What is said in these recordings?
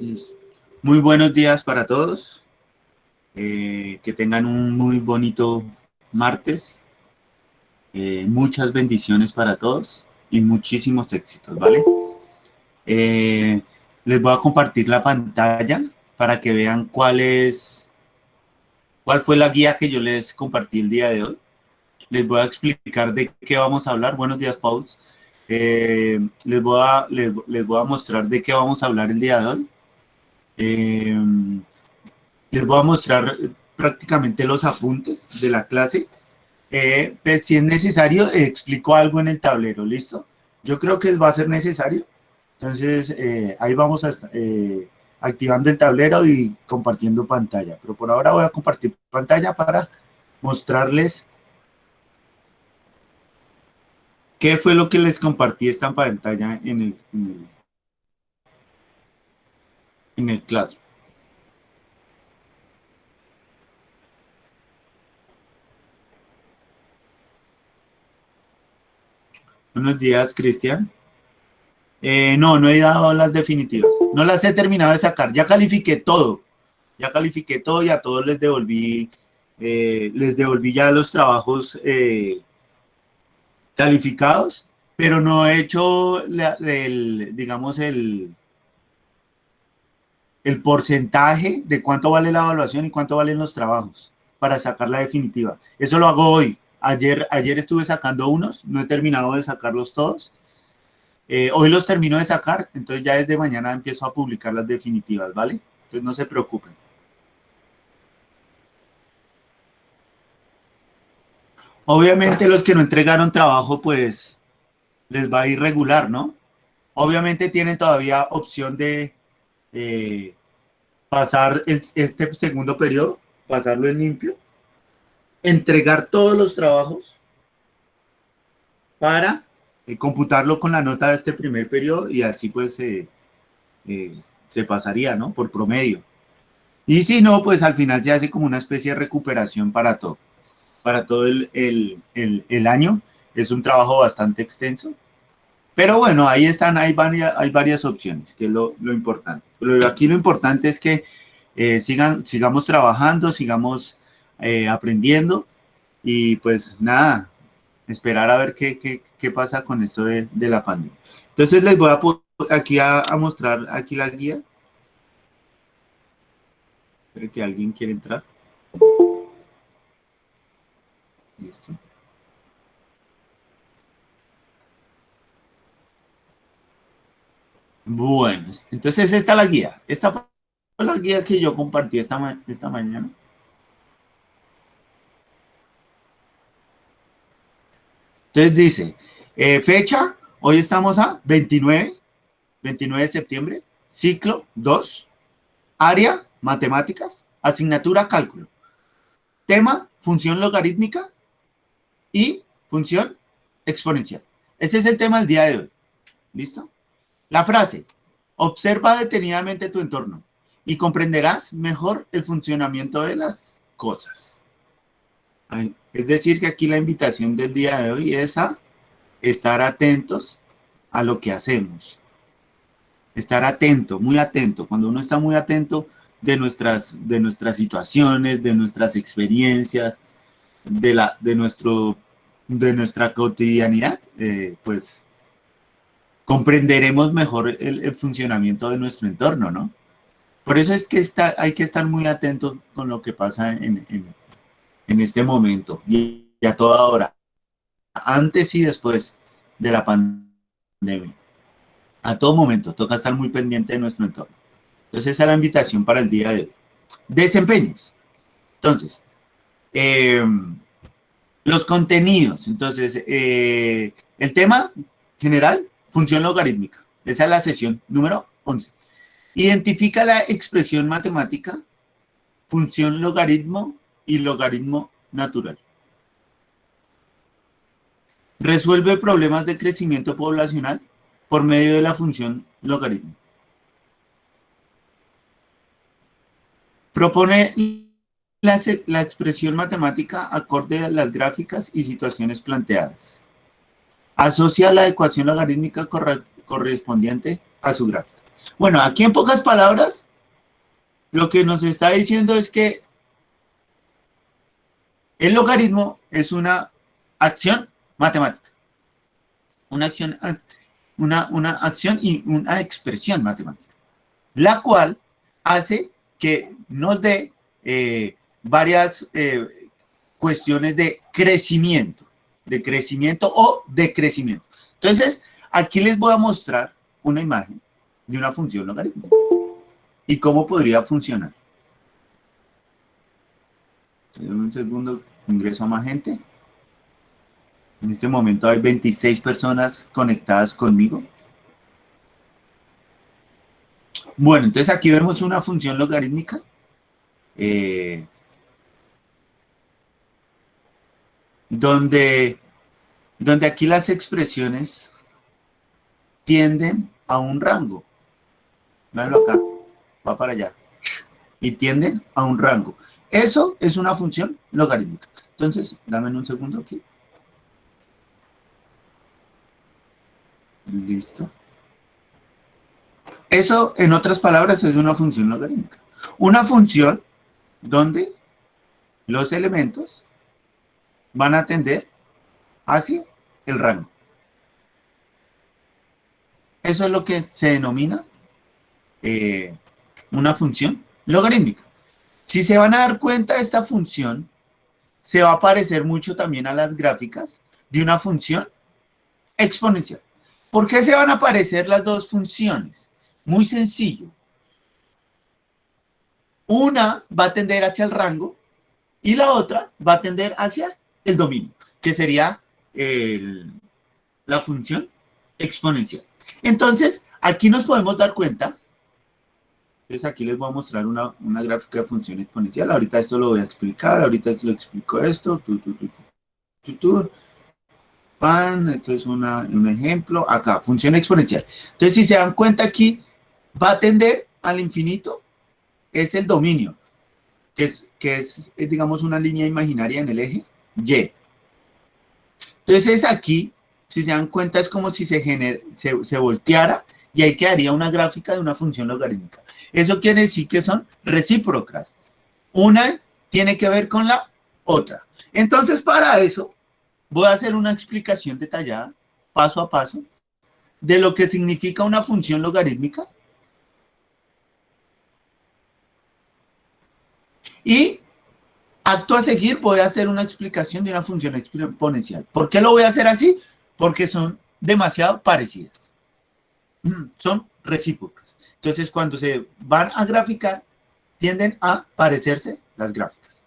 Listo. Muy buenos días para todos. Que tengan un muy bonito martes. Muchas bendiciones para todos y muchísimos éxitos, ¿vale? Eh, Les voy a compartir la pantalla para que vean cuál fue la guía que yo les compartí el día de hoy. Les voy a explicar de qué vamos a hablar. Buenos días, Paul. Les voy a mostrar de qué vamos a hablar el día de hoy. Les voy a mostrar prácticamente los apuntes de la clase. Pero si es necesario, explico algo en el tablero, ¿listo? Yo creo que va a ser necesario. Entonces, ahí vamos a estar activando el tablero y compartiendo pantalla. Pero por ahora voy a compartir pantalla para mostrarles qué fue lo que les compartí esta pantalla en el clase. Buenos días, Cristian. No he dado las definitivas. No las he terminado de sacar. Ya califiqué todo. Y a todos les devolví ya los trabajos calificados, pero no he hecho, digamos, el porcentaje de cuánto vale la evaluación y cuánto valen los trabajos para sacar la definitiva. Eso lo hago hoy. Ayer estuve sacando unos, no he terminado de sacarlos todos. Hoy los termino de sacar, entonces ya desde mañana empiezo a publicar las definitivas, ¿vale? Entonces no se preocupen. Obviamente los que no entregaron trabajo, pues les va a ir regular, ¿no? Obviamente tienen todavía opción de pasar este segundo periodo, pasarlo en limpio, entregar todos los trabajos para computarlo con la nota de este primer periodo y así pues se pasaría, ¿no? Por promedio. Y si no, pues al final se hace como una especie de recuperación para todo el año. Es un trabajo bastante extenso. Pero bueno, ahí están, hay varias opciones, que es lo importante. Pero aquí lo importante es que sigamos trabajando, sigamos aprendiendo y pues nada, esperar a ver qué pasa con esto de la pandemia. Entonces les voy a mostrar aquí la guía. Espero que alguien quiera entrar. Listo. Bueno, entonces esta es la guía. Esta fue la guía que yo compartí esta mañana. Entonces dice, fecha, hoy estamos a 29 de septiembre, ciclo 2, área, matemáticas, asignatura, cálculo, tema, función logarítmica y función exponencial. Ese es el tema del día de hoy. ¿Listo? La frase, observa detenidamente tu entorno y comprenderás mejor el funcionamiento de las cosas. Es decir, que aquí la invitación del día de hoy es a estar atentos a lo que hacemos. Estar atento, muy atento. Cuando uno está muy atento de nuestras situaciones, de nuestras experiencias, de nuestra cotidianidad, pues comprenderemos mejor el funcionamiento de nuestro entorno, ¿no? Por eso es que hay que estar muy atentos con lo que pasa en este momento y a toda hora, antes y después de la pandemia. A todo momento toca estar muy pendiente de nuestro entorno. Entonces esa es la invitación para el día de hoy. Desempeños. Entonces, los contenidos. Entonces, el tema general, función logarítmica. Esa es la sesión número 11. Identifica la expresión matemática, función logaritmo y logaritmo natural. Resuelve problemas de crecimiento poblacional por medio de la función logaritmo. Propone la expresión matemática acorde a las gráficas y situaciones planteadas. Asocia la ecuación logarítmica correspondiente a su gráfica. Bueno, aquí en pocas palabras, lo que nos está diciendo es que el logaritmo es una acción matemática, una acción, una acción y una expresión matemática, la cual hace que nos dé varias cuestiones de crecimiento o decrecimiento. Entonces, aquí les voy a mostrar una imagen de una función logarítmica y cómo podría funcionar. En un segundo ingreso a más gente. En este momento hay 26 personas conectadas conmigo. Bueno, entonces aquí vemos una función logarítmica. Eh, donde, donde aquí las expresiones tienden a un rango. Véanlo acá, va para allá. Y tienden a un rango. Eso es una función logarítmica. Entonces, dame un segundo aquí. Listo. Eso, en otras palabras, es una función logarítmica. Una función donde los elementos van a tender hacia el rango. Eso es lo que se denomina una función logarítmica. Si se van a dar cuenta, esta función se va a parecer mucho también a las gráficas de una función exponencial. ¿Por qué se van a parecer las dos funciones? Muy sencillo. Una va a tender hacia el rango y la otra va a tender hacia el dominio, que sería la función exponencial. Entonces, aquí nos podemos dar cuenta. Entonces aquí les voy a mostrar una gráfica de función exponencial. Ahorita esto lo voy a explicar, ahorita lo explico esto. Pan, esto es un ejemplo. Acá, función exponencial. Entonces, si se dan cuenta aquí, va a tender al infinito, es el dominio, que es digamos, una línea imaginaria en el eje Y. Entonces aquí, si se dan cuenta, es como si se volteara y ahí quedaría una gráfica de una función logarítmica. Eso quiere decir que son recíprocas. Una tiene que ver con la otra. Entonces, para eso, voy a hacer una explicación detallada, paso a paso, de lo que significa una función logarítmica. Y acto a seguir voy a hacer una explicación de una función exponencial. ¿Por qué lo voy a hacer así? Porque son demasiado parecidas. Son recíprocas. Entonces, cuando se van a graficar, tienden a parecerse las gráficas.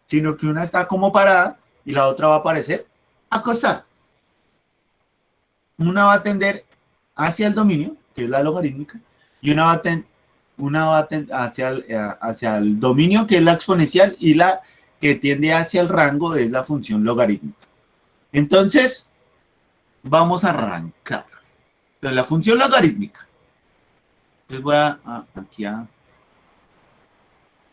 Sino que una está como parada y la otra va a aparecer acostada. Una va a tender hacia el dominio, que es la logarítmica, y una va a tender hacia el dominio, que es la exponencial, y la que tiende hacia el rango es la función logarítmica. Entonces, vamos a arrancar. Entonces, la función logarítmica. Entonces voy aquí a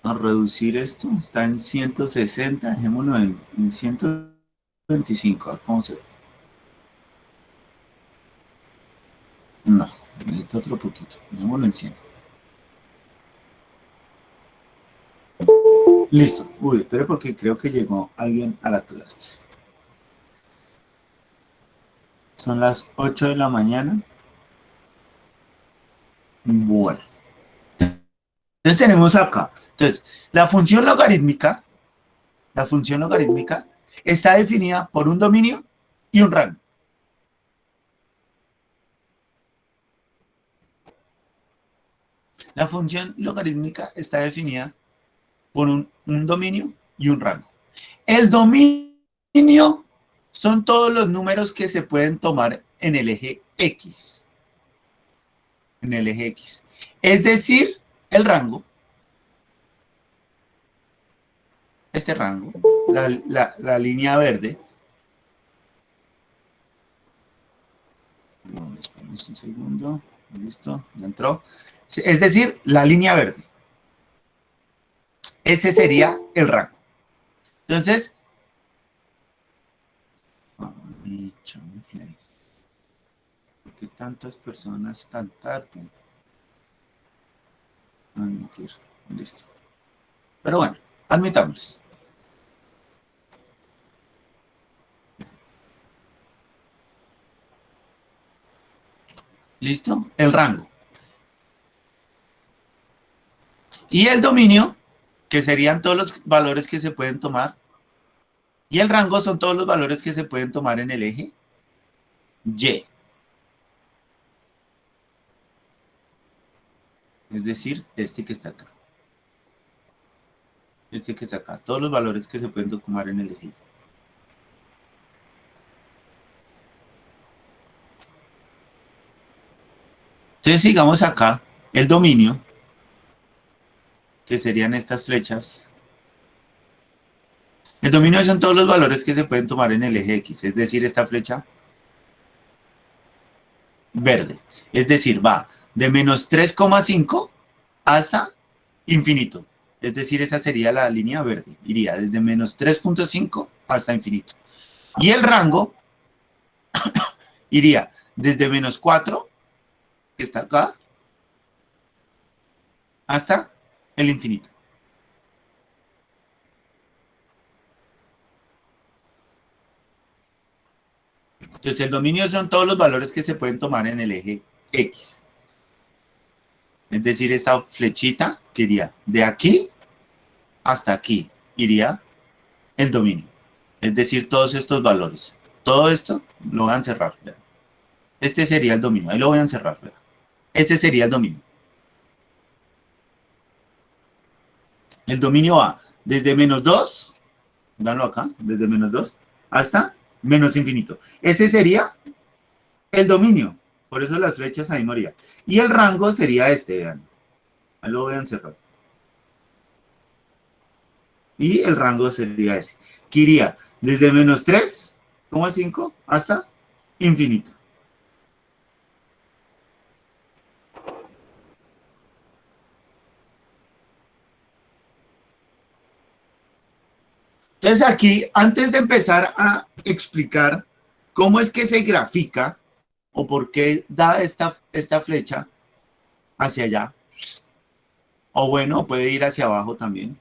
reducir esto. Está en 160, dejémoslo en 125. A ver cómo se ve. No, necesito otro poquito. Dejémoslo en 100. Listo. Uy, espere porque creo que llegó alguien a la clase. Son las 8 de la mañana. Bueno. Entonces tenemos acá. Entonces, la función logarítmica está definida por un dominio y un rango. La función logarítmica está definida por un dominio y un rango. El dominio son todos los números que se pueden tomar en el eje X. En el eje X. Es decir, el rango, este rango, la línea verde. Esperemos un segundo. Listo, ya entró. Es decir, la línea verde. Ese sería el rango. Entonces, ¿por qué tantas personas tan tarde? permitir. Listo. Pero bueno, admitamos. ¿Listo? El rango. Y el dominio, que serían todos los valores que se pueden tomar. Y el rango son todos los valores que se pueden tomar en el eje Y. Es decir, este que está acá. Este que está acá. Todos los valores que se pueden tomar en el eje Y. Entonces sigamos acá el dominio, que serían estas flechas. El dominio son todos los valores que se pueden tomar en el eje X, es decir, esta flecha verde. Es decir, va de menos 3,5 hasta infinito. Es decir, esa sería la línea verde. Iría desde menos 3,5 hasta infinito. Y el rango iría desde menos 4, que está acá, hasta el infinito. Entonces, el dominio son todos los valores que se pueden tomar en el eje X. Es decir, esta flechita que iría de aquí hasta aquí, iría el dominio. Es decir, todos estos valores. Todo esto lo voy a encerrar. Vean. Este sería el dominio. Ahí lo voy a encerrar. Vean. Este sería el dominio. El dominio va desde menos 2, véanlo acá, desde menos 2 hasta menos infinito. Ese sería el dominio. Por eso las flechas ahí morían. Y el rango sería este, vean. Ahí lo voy a encerrar. Y el rango sería ese. Que iría desde menos 3,5 hasta infinito. Entonces aquí, antes de empezar a explicar cómo es que se grafica o por qué da esta flecha hacia allá, o bueno, puede ir hacia abajo también.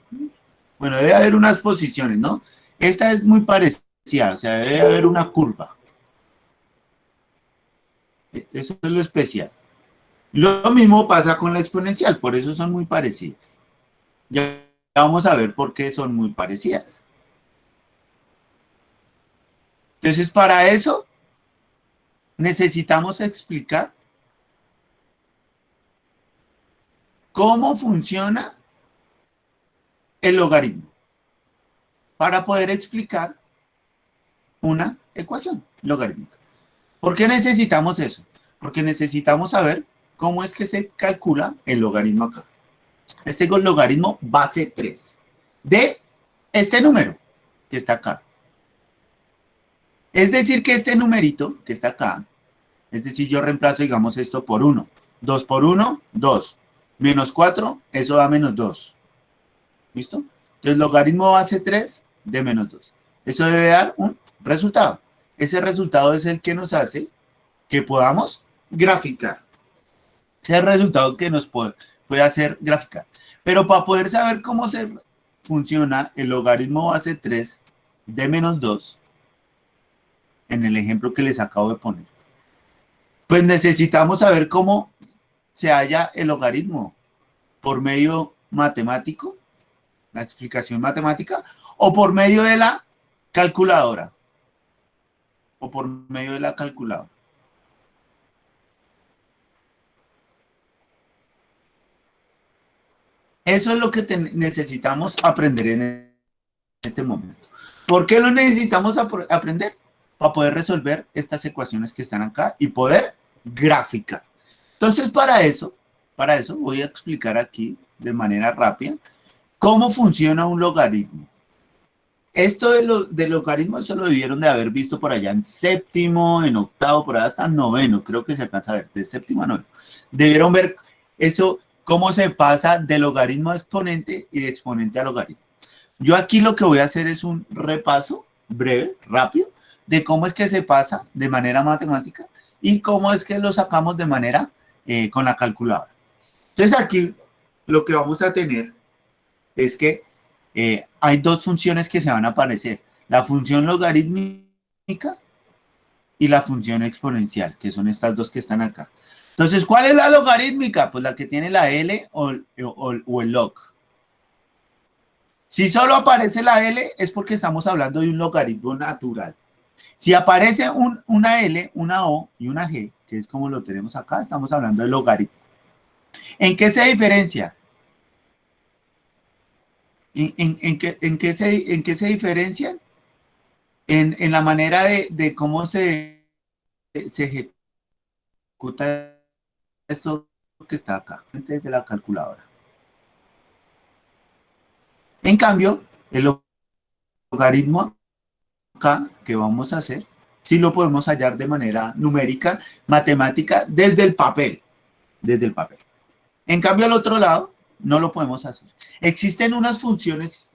Bueno, debe haber unas posiciones, ¿no? Esta es muy parecida, o sea, debe haber una curva. Eso es lo especial. Lo mismo pasa con la exponencial, por eso son muy parecidas. Ya vamos a ver por qué son muy parecidas. Entonces, para eso, necesitamos explicar cómo funciona el logaritmo para poder explicar una ecuación logarítmica. ¿Por qué necesitamos eso? Porque necesitamos saber cómo es que se calcula el logaritmo acá. Este es el logaritmo base 3 de este número que está acá. Es decir, que este numerito que está acá, es decir, yo reemplazo, digamos, esto por 1. 2 por 1, 2. Menos 4, eso da menos 2. ¿Listo? Entonces, logaritmo base 3 de menos 2. Eso debe dar un resultado. Ese resultado es el que nos hace que podamos graficar. Ese es el resultado que nos puede hacer graficar. Pero para poder saber cómo funciona el logaritmo base 3 de menos 2, en el ejemplo que les acabo de poner, pues necesitamos saber cómo se halla el logaritmo por medio matemático, la explicación matemática, o por medio de la calculadora. O por medio de la calculadora. Eso es lo que necesitamos aprender en este momento. ¿Por qué lo necesitamos aprender? Para poder resolver estas ecuaciones que están acá y poder graficar. Entonces, para eso voy a explicar aquí de manera rápida cómo funciona un logaritmo. Esto de logaritmo, eso lo debieron de haber visto por allá en séptimo, en octavo, por allá hasta noveno, creo que se alcanza a ver, de séptimo a noveno. Debieron ver eso, cómo se pasa de logaritmo a exponente y de exponente a logaritmo. Yo aquí lo que voy a hacer es un repaso breve, rápido, de cómo es que se pasa de manera matemática y cómo es que lo sacamos de manera con la calculadora. Entonces aquí lo que vamos a tener es que hay dos funciones que se van a aparecer. La función logarítmica y la función exponencial, que son estas dos que están acá. Entonces, ¿cuál es la logarítmica? Pues la que tiene la L o el log. Si solo aparece la L es porque estamos hablando de un logaritmo natural. Si aparece una L, una O y una G, que es como lo tenemos acá, estamos hablando de logaritmo. ¿En qué se diferencia? ¿En qué se diferencian? En la manera de cómo se ejecuta esto que está acá, desde la calculadora. En cambio, el logaritmo acá que vamos a hacer, sí lo podemos hallar de manera numérica, matemática, desde el papel. Desde el papel. En cambio, al otro lado, no lo podemos hacer. Existen unas funciones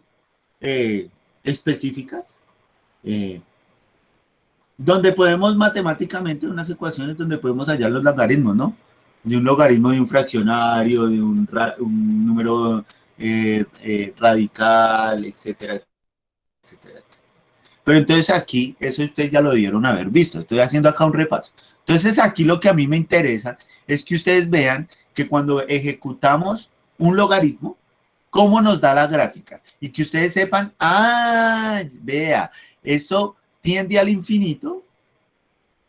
específicas eh, donde podemos matemáticamente, unas ecuaciones donde podemos hallar los logaritmos, ¿no? De un logaritmo de un fraccionario, de un número radical, etcétera, etcétera. Pero entonces aquí, eso ustedes ya lo debieron haber visto. Estoy haciendo acá un repaso. Entonces aquí lo que a mí me interesa es que ustedes vean que cuando ejecutamos un logaritmo, cómo nos da la gráfica. Y que ustedes sepan, vea, esto tiende al infinito,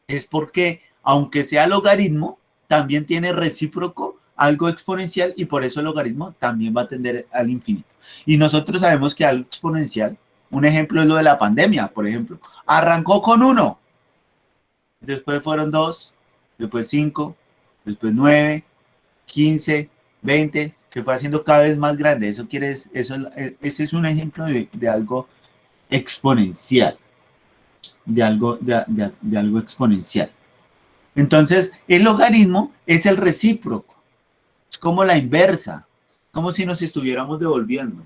es porque aunque sea logaritmo, también tiene recíproco algo exponencial y por eso el logaritmo también va a tender al infinito. Y nosotros sabemos que algo exponencial, un ejemplo es lo de la pandemia, por ejemplo, arrancó con 1, después fueron 2, después 5, después 9, 15, 20, se fue haciendo cada vez más grande. Eso ese es un ejemplo de algo exponencial, de algo exponencial. Entonces, el logaritmo es el recíproco, es como la inversa, como si nos estuviéramos devolviendo.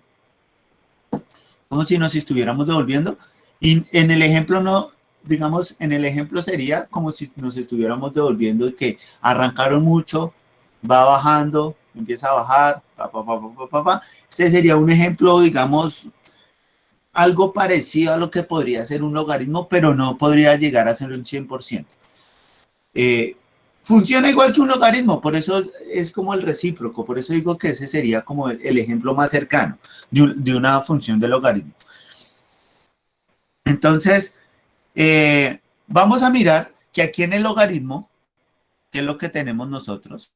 Como si nos estuviéramos devolviendo. Y en el ejemplo no, digamos, en el ejemplo sería como si nos estuviéramos devolviendo y que arrancaron mucho, va bajando, empieza a bajar, Este sería un ejemplo, digamos, algo parecido a lo que podría ser un logaritmo, pero no podría llegar a ser un 100%. Funciona igual que un logaritmo, por eso es como el recíproco, por eso digo que ese sería como el ejemplo más cercano de una función de logaritmo. Entonces, vamos a mirar que aquí en el logaritmo, que es lo que tenemos nosotros,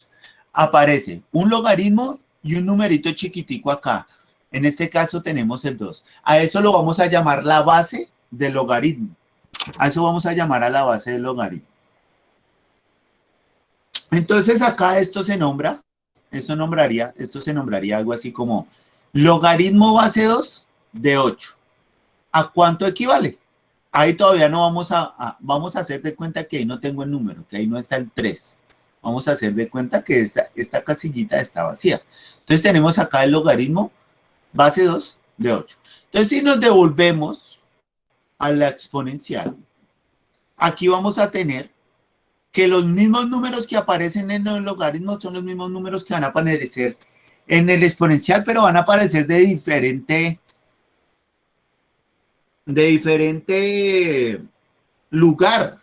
aparece un logaritmo y un numerito chiquitico acá. En este caso tenemos el 2. A eso lo vamos a llamar la base del logaritmo. A eso vamos a llamar a la base del logaritmo. Entonces acá esto se nombraría algo así como logaritmo base 2 de 8. ¿A cuánto equivale? Ahí todavía no vamos a hacer de cuenta que ahí no tengo el número, que ahí no está el 3. Vamos a hacer de cuenta que esta casillita está vacía. Entonces tenemos acá el logaritmo base 2 de 8. Entonces si nos devolvemos a la exponencial, aquí vamos a tener que los mismos números que aparecen en el logaritmo son los mismos números que van a aparecer en el exponencial, pero van a aparecer de diferente lugar,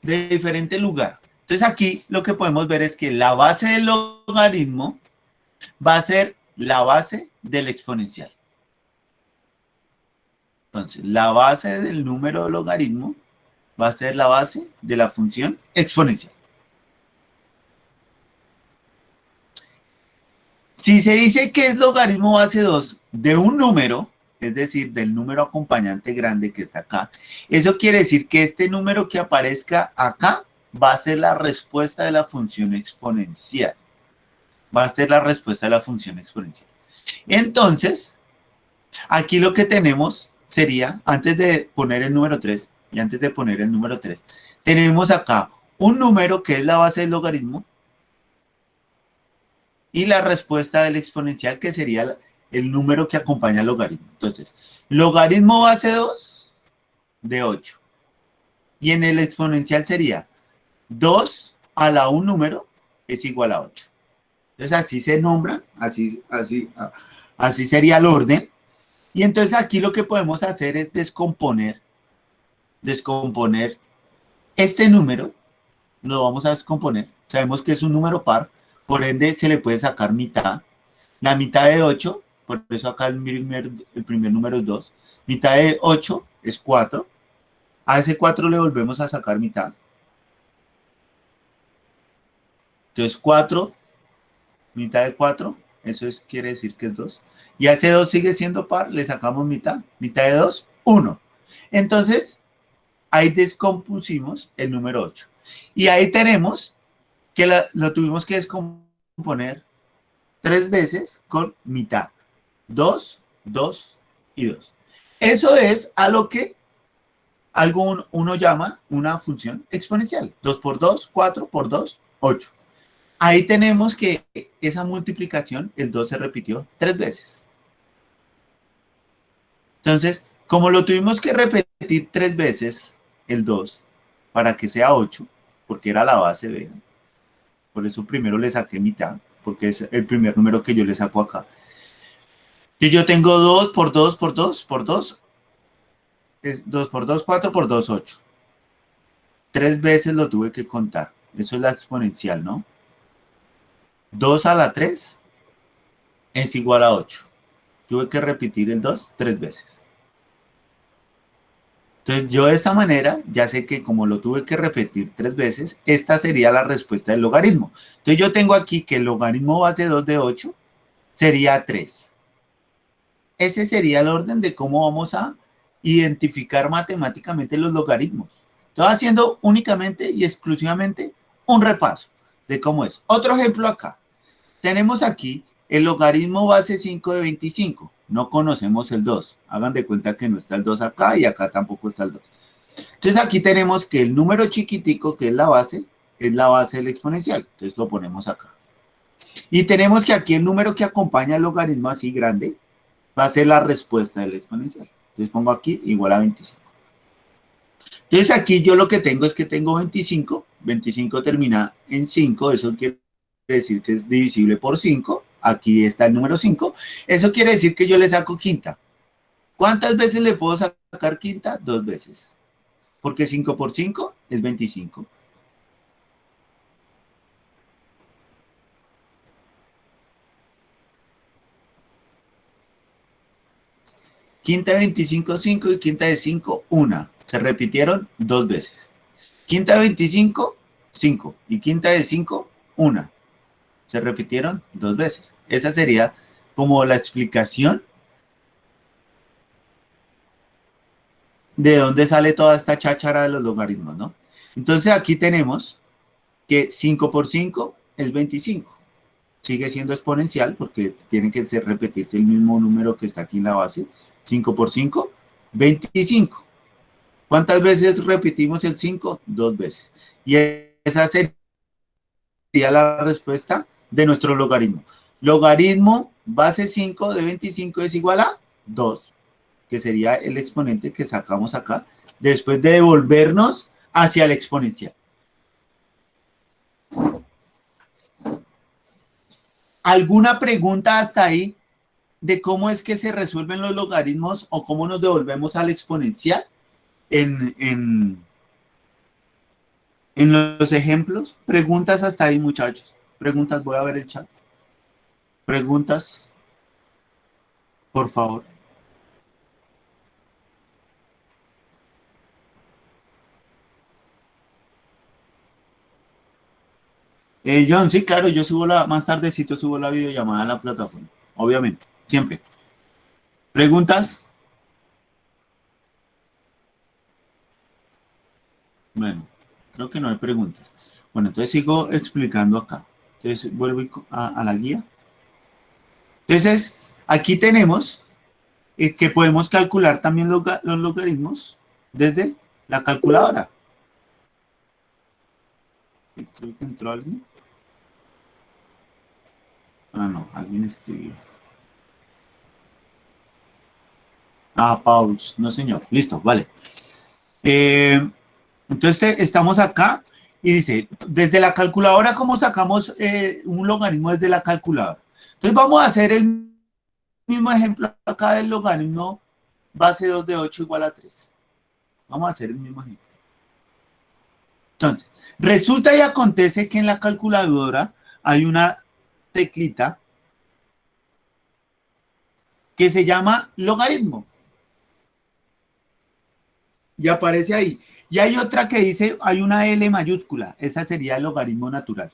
de diferente lugar. Entonces aquí lo que podemos ver es que la base del logaritmo va a ser la base del exponencial. Entonces, la base del número de logaritmo va a ser la base de la función exponencial. Si se dice que es logaritmo base 2 de un número, es decir, del número acompañante grande que está acá, eso quiere decir que este número que aparezca acá va a ser la respuesta de la función exponencial. Va a ser la respuesta de la función exponencial. Entonces, aquí lo que tenemos sería, antes de poner el número 3, y antes de poner el número 3, tenemos acá un número que es la base del logaritmo, y la respuesta del exponencial, que sería el número que acompaña al logaritmo. Entonces, logaritmo base 2 de 8. Y en el exponencial sería 2 a la un número es igual a 8. Entonces así se nombran, así sería el orden. Y entonces aquí lo que podemos hacer es descomponer este número, lo vamos a descomponer. Sabemos que es un número par, por ende se le puede sacar mitad. La mitad de 8, por eso acá el primer número es 2. Mitad de 8 es 4. A ese 4 le volvemos a sacar mitad. Entonces 4, mitad de 4, quiere decir que es 2. Y a ese 2 sigue siendo par, le sacamos mitad. Mitad de 2, 1. Entonces, ahí descompusimos el número 8. Y ahí tenemos que lo tuvimos que descomponer 3 veces con mitad. 2, 2 y 2. Eso es a lo que uno llama una función exponencial. 2 por 2, 4 por 2, 8. Ahí tenemos que esa multiplicación, el 2 se repitió 3 veces. Entonces, como lo tuvimos que repetir 3 veces, el 2, para que sea 8, porque era la base, vean. Por eso primero le saqué mitad, porque es el primer número que yo le saco acá. Y yo tengo 2 por 2 por 2 por 2, es 2 por 2, 4 por 2, 8. 3 veces lo tuve que contar. Eso es la exponencial, ¿no? 2 a la 3 es igual a 8. Tuve que repetir el 2 3 veces. Entonces yo de esta manera ya sé que como lo tuve que repetir 3 veces, esta sería la respuesta del logaritmo. Entonces yo tengo aquí que el logaritmo base 2 de 8 sería 3. Ese sería el orden de cómo vamos a identificar matemáticamente los logaritmos. Estoy haciendo únicamente y exclusivamente un repaso de cómo es. Otro ejemplo acá. Tenemos aquí el logaritmo base 5 de 25. No conocemos el 2. Hagan de cuenta que no está el 2 acá y acá tampoco está el 2. Entonces aquí tenemos que el número chiquitico, que es la base del exponencial. Entonces lo ponemos acá. Y tenemos que aquí el número que acompaña el logaritmo así grande va a ser la respuesta del exponencial. Entonces pongo aquí igual a 25. Entonces aquí yo lo que tengo es que tengo 25. 25 termina en 5. Eso quiere decir que es divisible por 5. Aquí está el número 5. Eso quiere decir que yo le saco quinta. ¿Cuántas veces le puedo sacar quinta? 2 veces. Porque 5 por 5 es 25. Quinta de 25, 5 y quinta de 5, 1. Se repitieron 2 veces. Quinta de 25, 5 y quinta de 5, 1. Se repitieron 2 veces. Esa sería como la explicación de dónde sale toda esta cháchara de los logaritmos, ¿no? Entonces aquí tenemos que 5 por 5 es 25. Sigue siendo exponencial porque tiene que repetirse el mismo número que está aquí en la base. 5 por 5, 25. ¿Cuántas veces repetimos el 5? 2 veces. Y esa sería la respuesta de nuestro logaritmo. Logaritmo base 5 de 25 es igual a 2, que sería el exponente que sacamos acá, después de devolvernos hacia el exponencial. ¿Alguna pregunta hasta ahí de cómo es que se resuelven los logaritmos o cómo nos devolvemos al exponencial en los ejemplos? Preguntas hasta ahí, muchachos. Preguntas, voy a ver el chat. Preguntas, por favor. John, sí, claro, yo subo más tardecito subo la videollamada a la plataforma, obviamente, siempre. ¿Preguntas? Bueno, creo que no hay preguntas. Bueno, entonces sigo explicando acá. Entonces vuelvo a la guía. Entonces, aquí tenemos que podemos calcular también los logaritmos desde la calculadora. Creo que entró alguien. Ah, no, alguien escribió. Ah, Pauls, no señor. Listo, vale. Entonces estamos acá Y dice, desde la calculadora, ¿cómo sacamos un logaritmo desde la calculadora? Entonces vamos a hacer el mismo ejemplo acá del logaritmo base 2 de 8 igual a 3. Vamos a hacer el mismo ejemplo. Entonces, resulta y acontece que en la calculadora hay una teclita que se llama logaritmo. Y aparece ahí. Y hay otra que dice, hay una L mayúscula. Esa sería el logaritmo natural.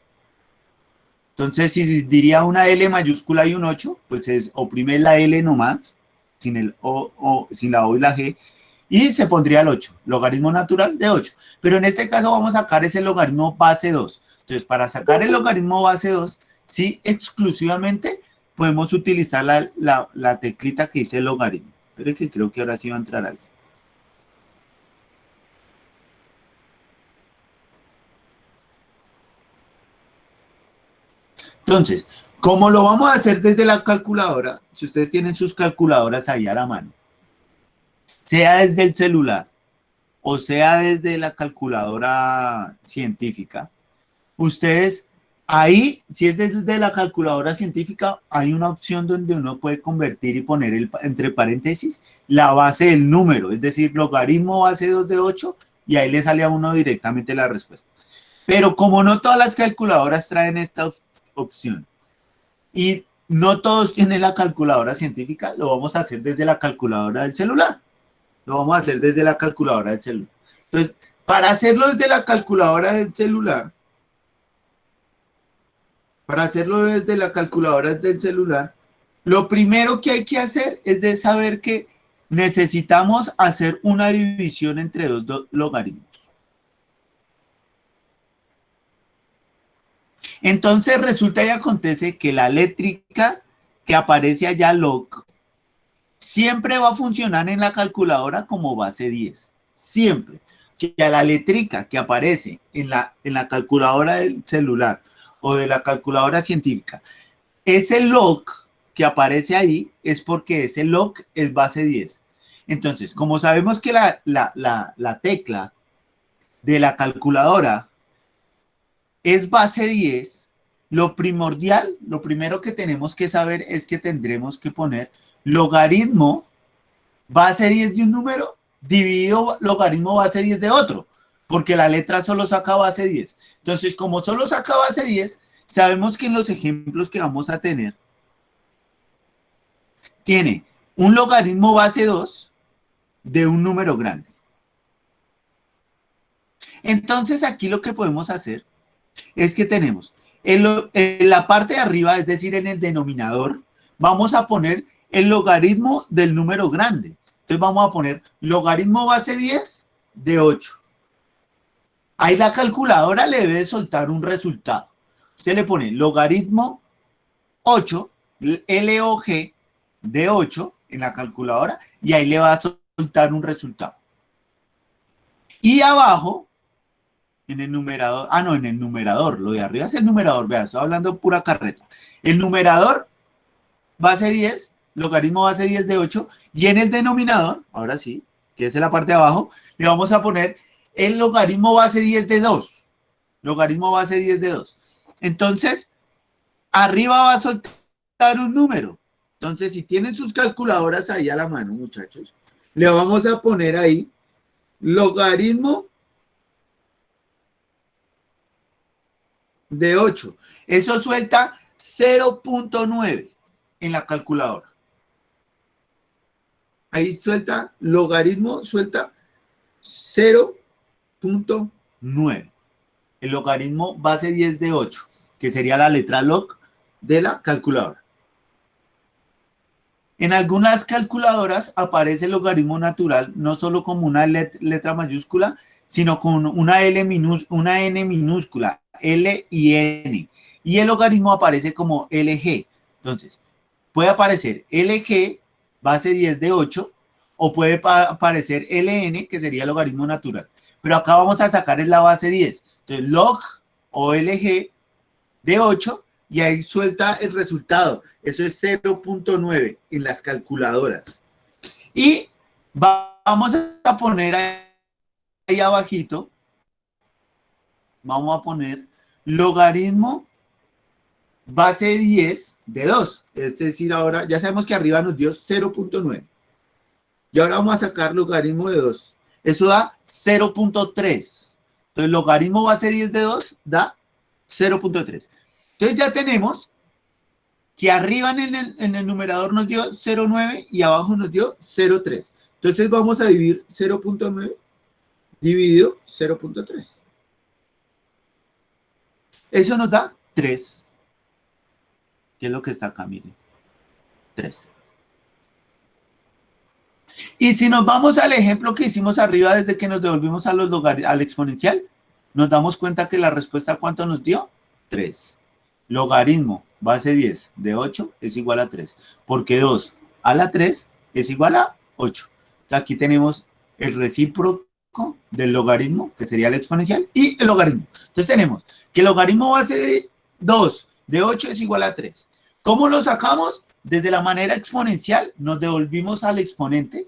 Entonces, si diría una L mayúscula y un 8, pues oprime la L nomás, sin el sin la O y la G, y se pondría el 8, logaritmo natural de 8. Pero en este caso vamos a sacar ese logaritmo base 2. Entonces, para sacar el logaritmo base 2, sí, exclusivamente podemos utilizar la teclita que dice logaritmo. Pero es que creo que ahora sí va a entrar algo. Entonces, como lo vamos a hacer desde la calculadora, si ustedes tienen sus calculadoras ahí a la mano, sea desde el celular o sea desde la calculadora científica, ustedes ahí, si es desde la calculadora científica, hay una opción donde uno puede convertir y poner entre paréntesis la base del número, es decir, logaritmo base 2 de 8, y ahí le sale a uno directamente la respuesta. Pero como no todas las calculadoras traen esta opción y no todos tienen la calculadora científica, lo vamos a hacer desde la calculadora del celular. Lo vamos a hacer desde la calculadora del celular. Entonces, para hacerlo desde la calculadora del celular, lo primero que hay que hacer es de saber que necesitamos hacer una división entre dos logaritmos. Entonces resulta y acontece que la eléctrica que aparece allá, log, siempre va a funcionar en la calculadora como base 10. Siempre. Si a la eléctrica que aparece en la calculadora del celular o de la calculadora científica, ese log que aparece ahí es porque ese log es base 10. Entonces, como sabemos que la tecla de la calculadora es base 10, lo primordial, lo primero que tenemos que saber es que tendremos que poner logaritmo base 10 de un número dividido logaritmo base 10 de otro, porque la letra solo saca base 10. Entonces, como solo saca base 10, sabemos que en los ejemplos que vamos a tener, tiene un logaritmo base 2 de un número grande. Entonces, aquí lo que podemos hacer es que tenemos en la parte de arriba, es decir, en el denominador, vamos a poner el logaritmo del número grande. Entonces vamos a poner logaritmo base 10 de 8. Ahí la calculadora le debe soltar un resultado. Usted le pone logaritmo 8, LOG de 8 en la calculadora, y ahí le va a soltar un resultado. Y abajo, en el numerador, en el numerador, lo de arriba es el numerador, vea, estoy hablando pura carreta. El numerador, base 10, logaritmo base 10 de 8, y en el denominador, ahora sí, que es en la parte de abajo, le vamos a poner el logaritmo base 10 de 2. Logaritmo base 10 de 2. Entonces, arriba va a soltar un número. Entonces, si tienen sus calculadoras ahí a la mano, muchachos, le vamos a poner ahí logaritmo de 8. Eso suelta 0.9 en la calculadora. Ahí suelta, logaritmo suelta 0.9. El logaritmo base 10 de 8, que sería la letra log de la calculadora. En algunas calculadoras aparece el logaritmo natural no solo como una letra mayúscula, sino con una N minúscula, L y N. Y el logaritmo aparece como LG. Entonces, puede aparecer LG, base 10 de 8, o puede aparecer LN, que sería el logaritmo natural. Pero acá vamos a sacar la base 10. Entonces, log o LG de 8, y ahí suelta el resultado. Eso es 0.9 en las calculadoras. Y vamos a poner ahí abajito vamos a poner logaritmo base 10 de 2. Es decir, ahora ya sabemos que arriba nos dio 0.9. Y ahora vamos a sacar logaritmo de 2. Eso da 0.3. Entonces, logaritmo base 10 de 2 da 0.3. Entonces, ya tenemos que arriba en el numerador nos dio 0.9 y abajo nos dio 0.3. Entonces, vamos a dividir 0.9 dividido 0.3. Eso nos da 3. ¿Qué es lo que está acá? Miren. 3. Y si nos vamos al ejemplo que hicimos arriba desde que nos devolvimos a los al exponencial, nos damos cuenta que la respuesta ¿cuánto nos dio? 3. Logaritmo base 10 de 8 es igual a 3, porque 2 a la 3 es igual a 8. Entonces aquí tenemos el recíproco del logaritmo, que sería el exponencial, y el logaritmo. Entonces tenemos que el logaritmo base de 2 de 8 es igual a 3. ¿Cómo lo sacamos? Desde la manera exponencial nos devolvimos al exponente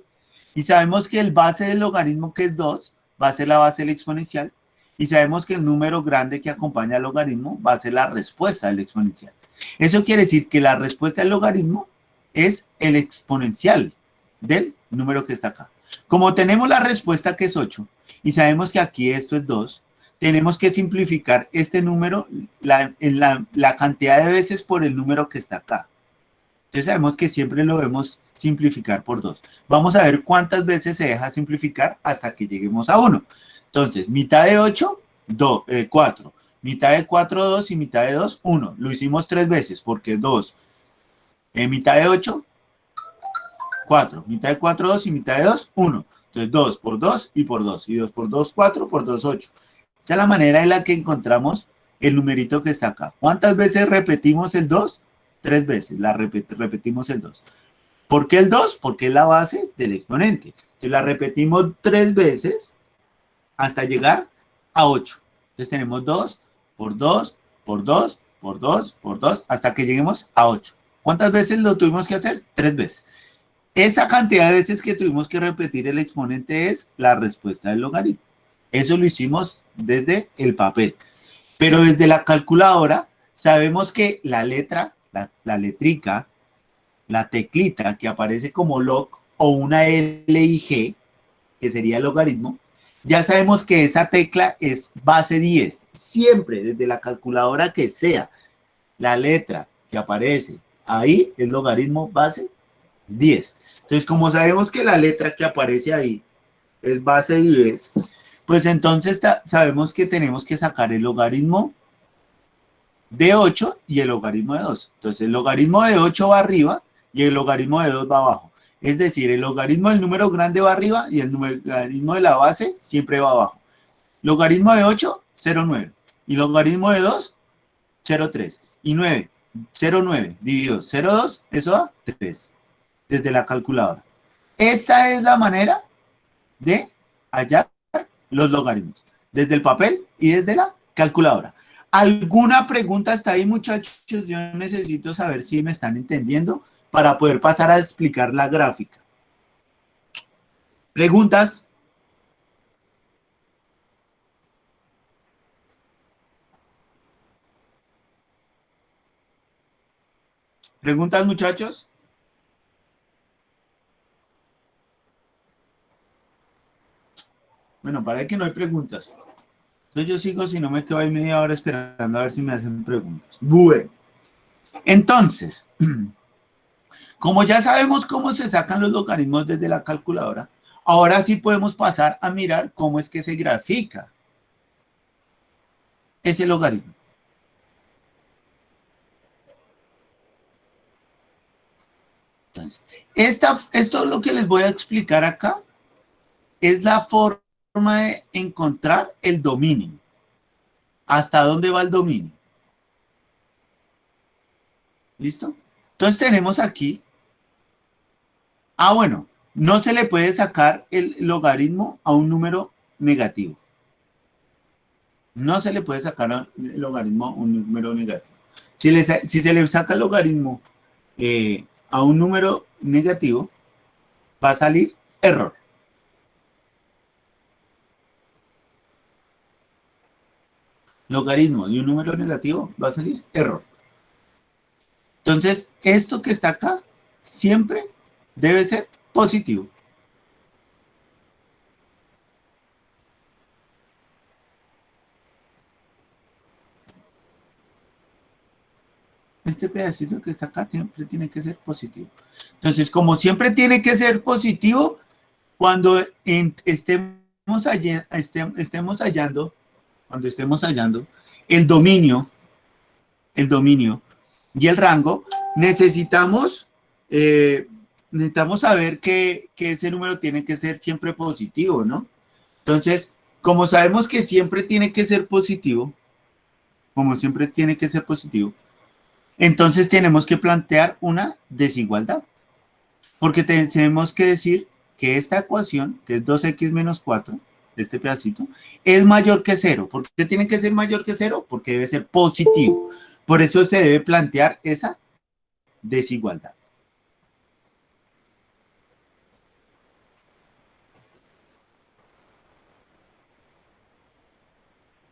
y sabemos que el base del logaritmo, que es 2, va a ser la base del exponencial, y sabemos que el número grande que acompaña al logaritmo va a ser la respuesta del exponencial. Eso quiere decir que la respuesta del logaritmo es el exponencial del número que está acá. Como tenemos la respuesta que es 8 y sabemos que aquí esto es 2, tenemos que simplificar este número la cantidad de veces por el número que está acá. Entonces sabemos que siempre lo debemos simplificar por 2. Vamos a ver cuántas veces se deja simplificar hasta que lleguemos a 1. Entonces, mitad de 8, 4. Mitad de 4, 2 y mitad de 2, 1. Lo hicimos 3 veces porque 2. Mitad de 8, 4. Mitad de 4, 2 y mitad de 2, 1. Entonces 2 por 2 y por 2. Y 2 por 2, 4, por 2, 8. Esa es la manera en la que encontramos el numerito que está acá. ¿Cuántas veces repetimos el 2? 3 veces. Repetimos el 2. ¿Por qué el 2? Porque es la base del exponente. Entonces la repetimos 3 veces hasta llegar a 8. Entonces tenemos 2 por 2 por 2 por 2 por 2 hasta que lleguemos a 8. ¿Cuántas veces lo tuvimos que hacer? 3 veces. Esa cantidad de veces que tuvimos que repetir el exponente es la respuesta del logaritmo. Eso lo hicimos desde el papel. Pero desde la calculadora sabemos que la letra, la letrica, la teclita que aparece como log o una L y G, que sería el logaritmo, ya sabemos que esa tecla es base 10. Siempre, desde la calculadora que sea, la letra que aparece ahí es logaritmo base 10. Entonces, como sabemos que la letra que aparece ahí es base 10, pues entonces sabemos que tenemos que sacar el logaritmo de 8 y el logaritmo de 2. Entonces, el logaritmo de 8 va arriba y el logaritmo de 2 va abajo. Es decir, el logaritmo del número grande va arriba y el logaritmo de la base siempre va abajo. Logaritmo de 8, 0,9. Y logaritmo de 2, 0,3. Y 9, 0,9 dividido 0,2, eso da 3. Desde la calculadora. Esta es la manera de hallar los logaritmos. Desde el papel y desde la calculadora. ¿Alguna pregunta hasta ahí, muchachos? Yo necesito saber si me están entendiendo para poder pasar a explicar la gráfica. ¿Preguntas? ¿Preguntas, muchachos? Bueno, parece que no hay preguntas. Entonces yo sigo, si no me quedo ahí media hora esperando a ver si me hacen preguntas. Bueno, entonces, como ya sabemos cómo se sacan los logaritmos desde la calculadora, ahora sí podemos pasar a mirar cómo es que se grafica ese logaritmo. Entonces, esto es lo que les voy a explicar acá, es la forma de encontrar el dominio. ¿Hasta dónde va el dominio? ¿Listo? Entonces tenemos aquí, bueno, no se le puede sacar el logaritmo a un número negativo. No se le puede sacar el logaritmo a un número negativo. Si se le saca el logaritmo a un número negativo, va a salir error. logaritmo de un número negativo, va a salir error. Entonces, esto que está acá siempre debe ser positivo. Este pedacito que está acá siempre tiene que ser positivo. Entonces, como siempre tiene que ser positivo, cuando estemos hallando el dominio y el rango, necesitamos, eh, necesitamos saber que ese número tiene que ser siempre positivo, ¿no? Entonces, como sabemos que siempre tiene que ser positivo, como siempre tiene que ser positivo, entonces tenemos que plantear una desigualdad, porque tenemos que decir que esta ecuación, que es 2x menos 4, este pedacito, es mayor que 0. ¿Por qué tiene que ser mayor que 0? Porque debe ser positivo. Por eso se debe plantear esa desigualdad.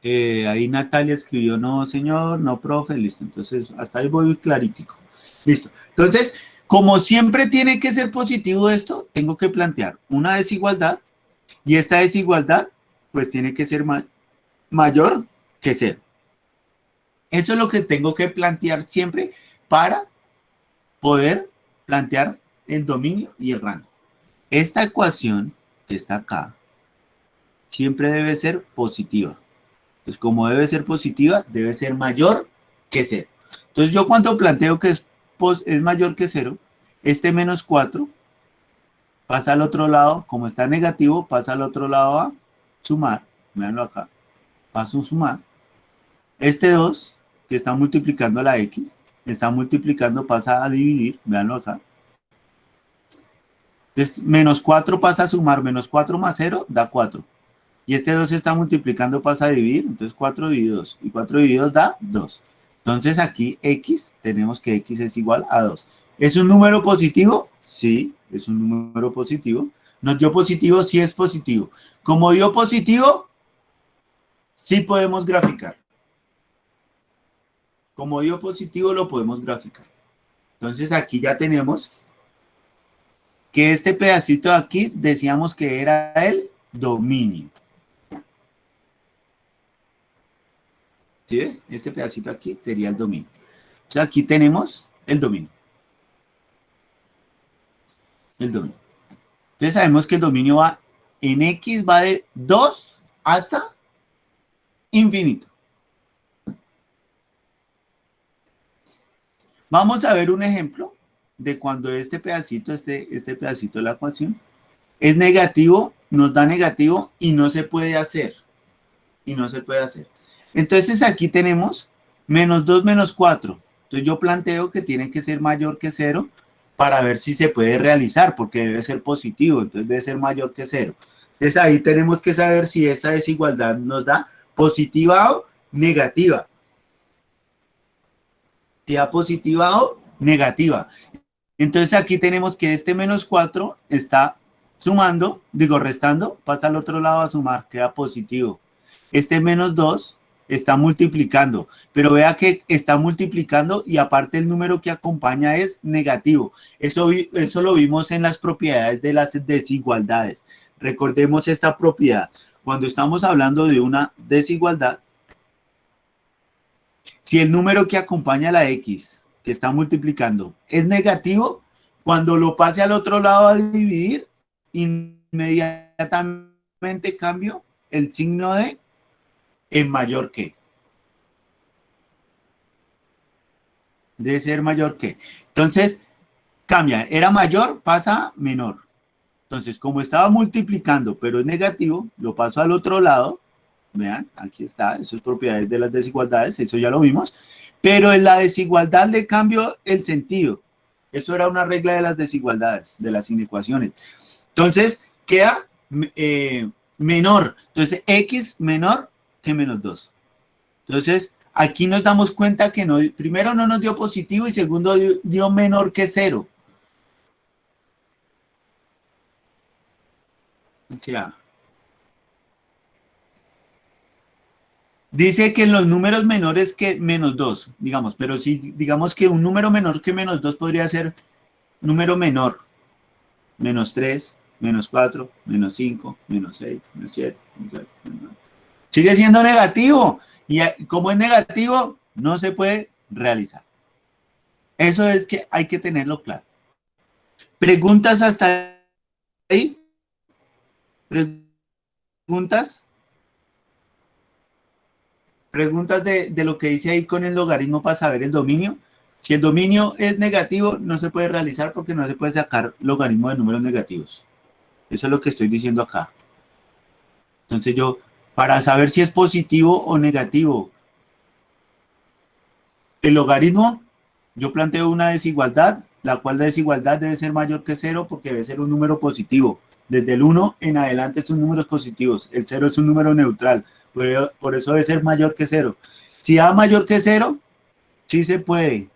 Ahí Natalia escribió, no señor, no profe, listo. Entonces, hasta ahí voy claritico. Listo. Entonces, como siempre tiene que ser positivo esto, tengo que plantear una desigualdad y esta desigualdad pues tiene que ser mayor que 0. Eso es lo que tengo que plantear siempre para poder plantear el dominio y el rango. Esta ecuación que está acá siempre debe ser positiva. Pues como debe ser positiva, debe ser mayor que 0. Entonces yo cuando planteo que es mayor que 0, este menos 4 pasa al otro lado, como está negativo, pasa al otro lado a sumar. Veanlo acá, paso a sumar. Este 2, que está multiplicando la x, está multiplicando, pasa a dividir, veanlo acá. Entonces, menos 4 pasa a sumar, menos 4 más 0 da 4. Y este 2 está multiplicando, pasa a dividir, entonces 4 dividido 2. Y 4 dividido 2 da 2. Entonces aquí x, tenemos que x es igual a 2. ¿Es un número positivo? Sí, es un número positivo. ¿Nos dio positivo? Sí es positivo. Como dio positivo, sí podemos graficar. Como dio positivo, lo podemos graficar. Entonces aquí ya tenemos que este pedacito de aquí decíamos que era el dominio. ¿Sí ve? Este pedacito aquí sería el dominio. Entonces aquí tenemos el dominio. El dominio. Entonces sabemos que el dominio va en X, va de 2 hasta infinito. Vamos a ver un ejemplo de cuando este pedacito de la ecuación es negativo, nos da negativo y no se puede hacer. Y no se puede hacer. Entonces aquí tenemos menos 2 menos 4. Entonces yo planteo que tiene que ser mayor que 0 para ver si se puede realizar, porque debe ser positivo, entonces debe ser mayor que 0. Entonces ahí tenemos que saber si esa desigualdad nos da positiva o negativa. Si da positiva o negativa. Entonces aquí tenemos que este menos 4 está sumando, digo restando, pasa al otro lado a sumar, queda positivo. Este menos 2 está multiplicando, pero vea que está multiplicando y aparte el número que acompaña es negativo. Eso lo vimos en las propiedades de las desigualdades. Recordemos esta propiedad. Cuando estamos hablando de una desigualdad, si el número que acompaña a la X, que está multiplicando, es negativo, cuando lo pase al otro lado a dividir, inmediatamente cambio el signo de en mayor que. Debe ser mayor que. Entonces, cambia. Era mayor, pasa a menor. Entonces, como estaba multiplicando, pero es negativo, lo paso al otro lado. Vean, aquí está, eso es propiedades de las desigualdades, eso ya lo vimos. Pero en la desigualdad le cambio el sentido. Eso era una regla de las desigualdades, de las inecuaciones. Entonces, queda menor. Entonces, x menor que menos 2. Entonces, aquí nos damos cuenta que no, primero no nos dio positivo y segundo dio menor que 0. O sea, Dice que en los números menores que menos 2, digamos, pero si digamos que un número menor que menos 2 podría ser número menor, menos 3, menos 4, menos 5, menos 6, menos 7, menos 8, menos 9. Sigue siendo negativo y como es negativo, no se puede realizar. Eso es que hay que tenerlo claro. ¿Preguntas hasta ahí? ¿Preguntas? ¿Preguntas de lo que dice ahí con el logaritmo para saber el dominio? Si el dominio es negativo, no se puede realizar porque no se puede sacar logaritmo de números negativos. Eso es lo que estoy diciendo acá. Entonces yo, para saber si es positivo o negativo el logaritmo, yo planteo una desigualdad, la cual la desigualdad debe ser mayor que 0 porque debe ser un número positivo. Desde el 1 en adelante son números positivos. El 0 es un número neutral. Por eso debe ser mayor que 0. Si da mayor que 0, sí se puede.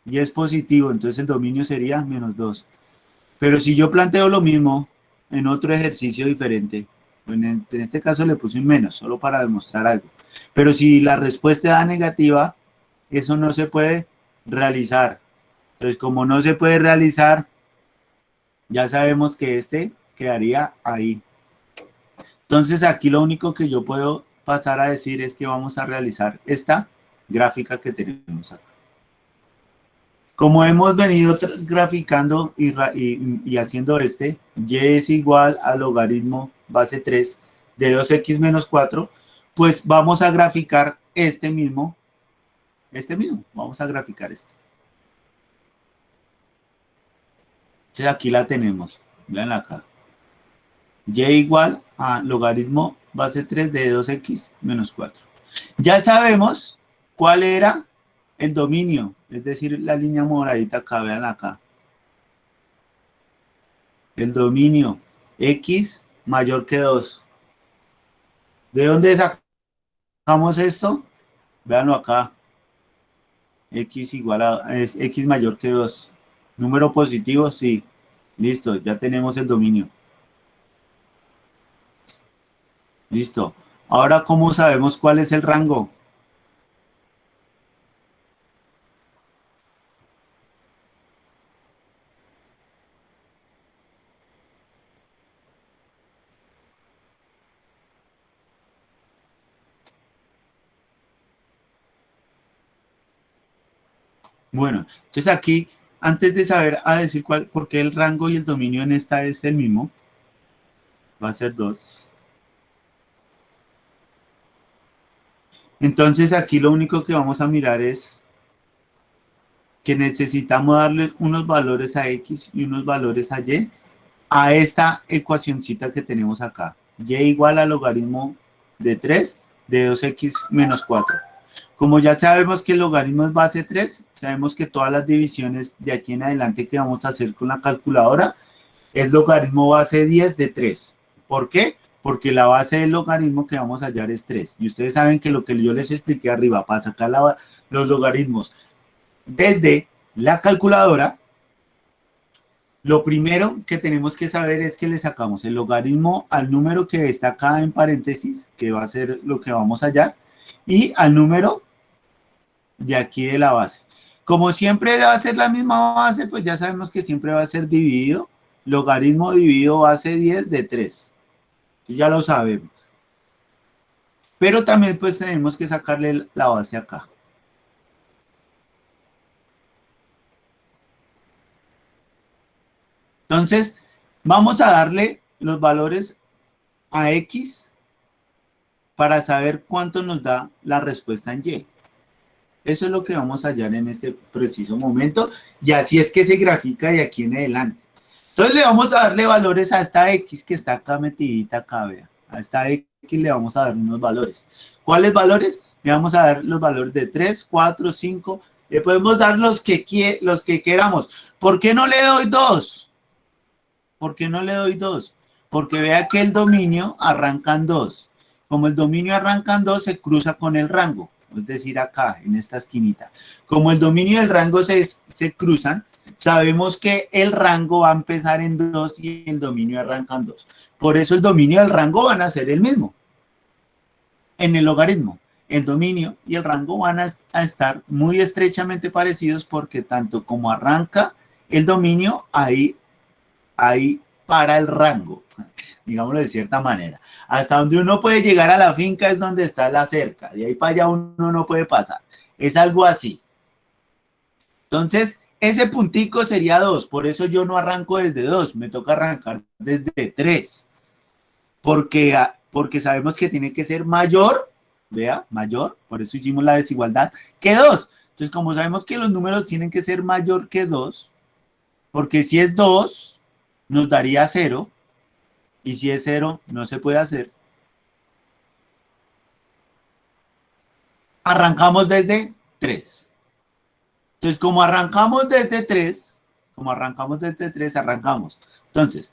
Y es positivo, entonces el dominio sería menos 2. Pero si yo planteo lo mismo en otro ejercicio diferente, en este caso le puse un menos, solo para demostrar algo. Pero si la respuesta da negativa, eso no se puede realizar. Entonces, como no se puede realizar, ya sabemos que este quedaría ahí. Entonces, aquí lo único que yo puedo pasar a decir es que vamos a realizar esta gráfica que tenemos acá. Como hemos venido graficando y haciendo y es igual al logaritmo base 3 de 2x menos 4, pues vamos a graficar este mismo, vamos a graficar este. Entonces aquí la tenemos, vean acá. Y igual a logaritmo base 3 de 2x menos 4. Ya sabemos cuál era el dominio, es decir, la línea moradita acá, vean acá. El dominio x mayor que 2. ¿De dónde sacamos esto? Véanlo acá. X igual es x mayor que 2. Número positivo, sí. Listo, ya tenemos el dominio. Listo. Ahora, ¿cómo sabemos cuál es el rango? Bueno, entonces aquí, antes de saber a decir por qué el rango y el dominio en esta es el mismo, va a ser 2. Entonces aquí lo único que vamos a mirar es que necesitamos darle unos valores a X y unos valores a Y a esta ecuacioncita que tenemos acá. Y igual al logaritmo de 3 de 2x menos 4. Como ya sabemos que el logaritmo es base 3, sabemos que todas las divisiones de aquí en adelante que vamos a hacer con la calculadora es logaritmo base 10 de 3. ¿Por qué? Porque la base del logaritmo que vamos a hallar es 3. Y ustedes saben que lo que yo les expliqué arriba, para sacar los logaritmos desde la calculadora, lo primero que tenemos que saber es que le sacamos el logaritmo al número que está acá en paréntesis, que va a ser lo que vamos a hallar, y al número de aquí de la base. Como siempre va a ser la misma base, pues ya sabemos que siempre va a ser dividido, logaritmo dividido base 10 de 3. Ya lo sabemos. Pero también pues tenemos que sacarle la base acá. Entonces, vamos a darle los valores a X para saber cuánto nos da la respuesta en Y. Eso es lo que vamos a hallar en este preciso momento y así es que se grafica de aquí en adelante. Entonces le vamos a darle valores a esta X que está acá metidita acá, vea. A esta X le vamos a dar unos valores. ¿Cuáles valores? Le vamos a dar los valores de 3, 4, 5. Le podemos dar los que queramos. ¿Por qué no le doy 2? ¿Por qué no le doy 2? Porque vea que el dominio arranca en 2. Como el dominio arranca en 2, se cruza con el rango. Es decir, acá, en esta esquinita. Como el dominio y el rango se cruzan, sabemos que el rango va a empezar en 2 y el dominio arranca en 2. Por eso el dominio y el rango van a ser el mismo. en el logaritmo. El dominio y el rango van a estar muy estrechamente parecidos porque tanto como arranca el dominio, ahí para el rango, digámoslo de cierta manera. Hasta donde uno puede llegar a la finca es donde está la cerca, de ahí para allá uno no puede pasar. Es algo así. Entonces, ese puntico sería 2, por eso yo no arranco desde 2, me toca arrancar desde 3, porque sabemos que tiene que ser mayor, vea, mayor, por eso hicimos la desigualdad, que 2. Entonces, como sabemos que los números tienen que ser mayor que 2, porque si es 2, nos daría 0, y si es 0, no se puede hacer. Arrancamos desde 3. Entonces, como arrancamos desde 3, arrancamos. Entonces,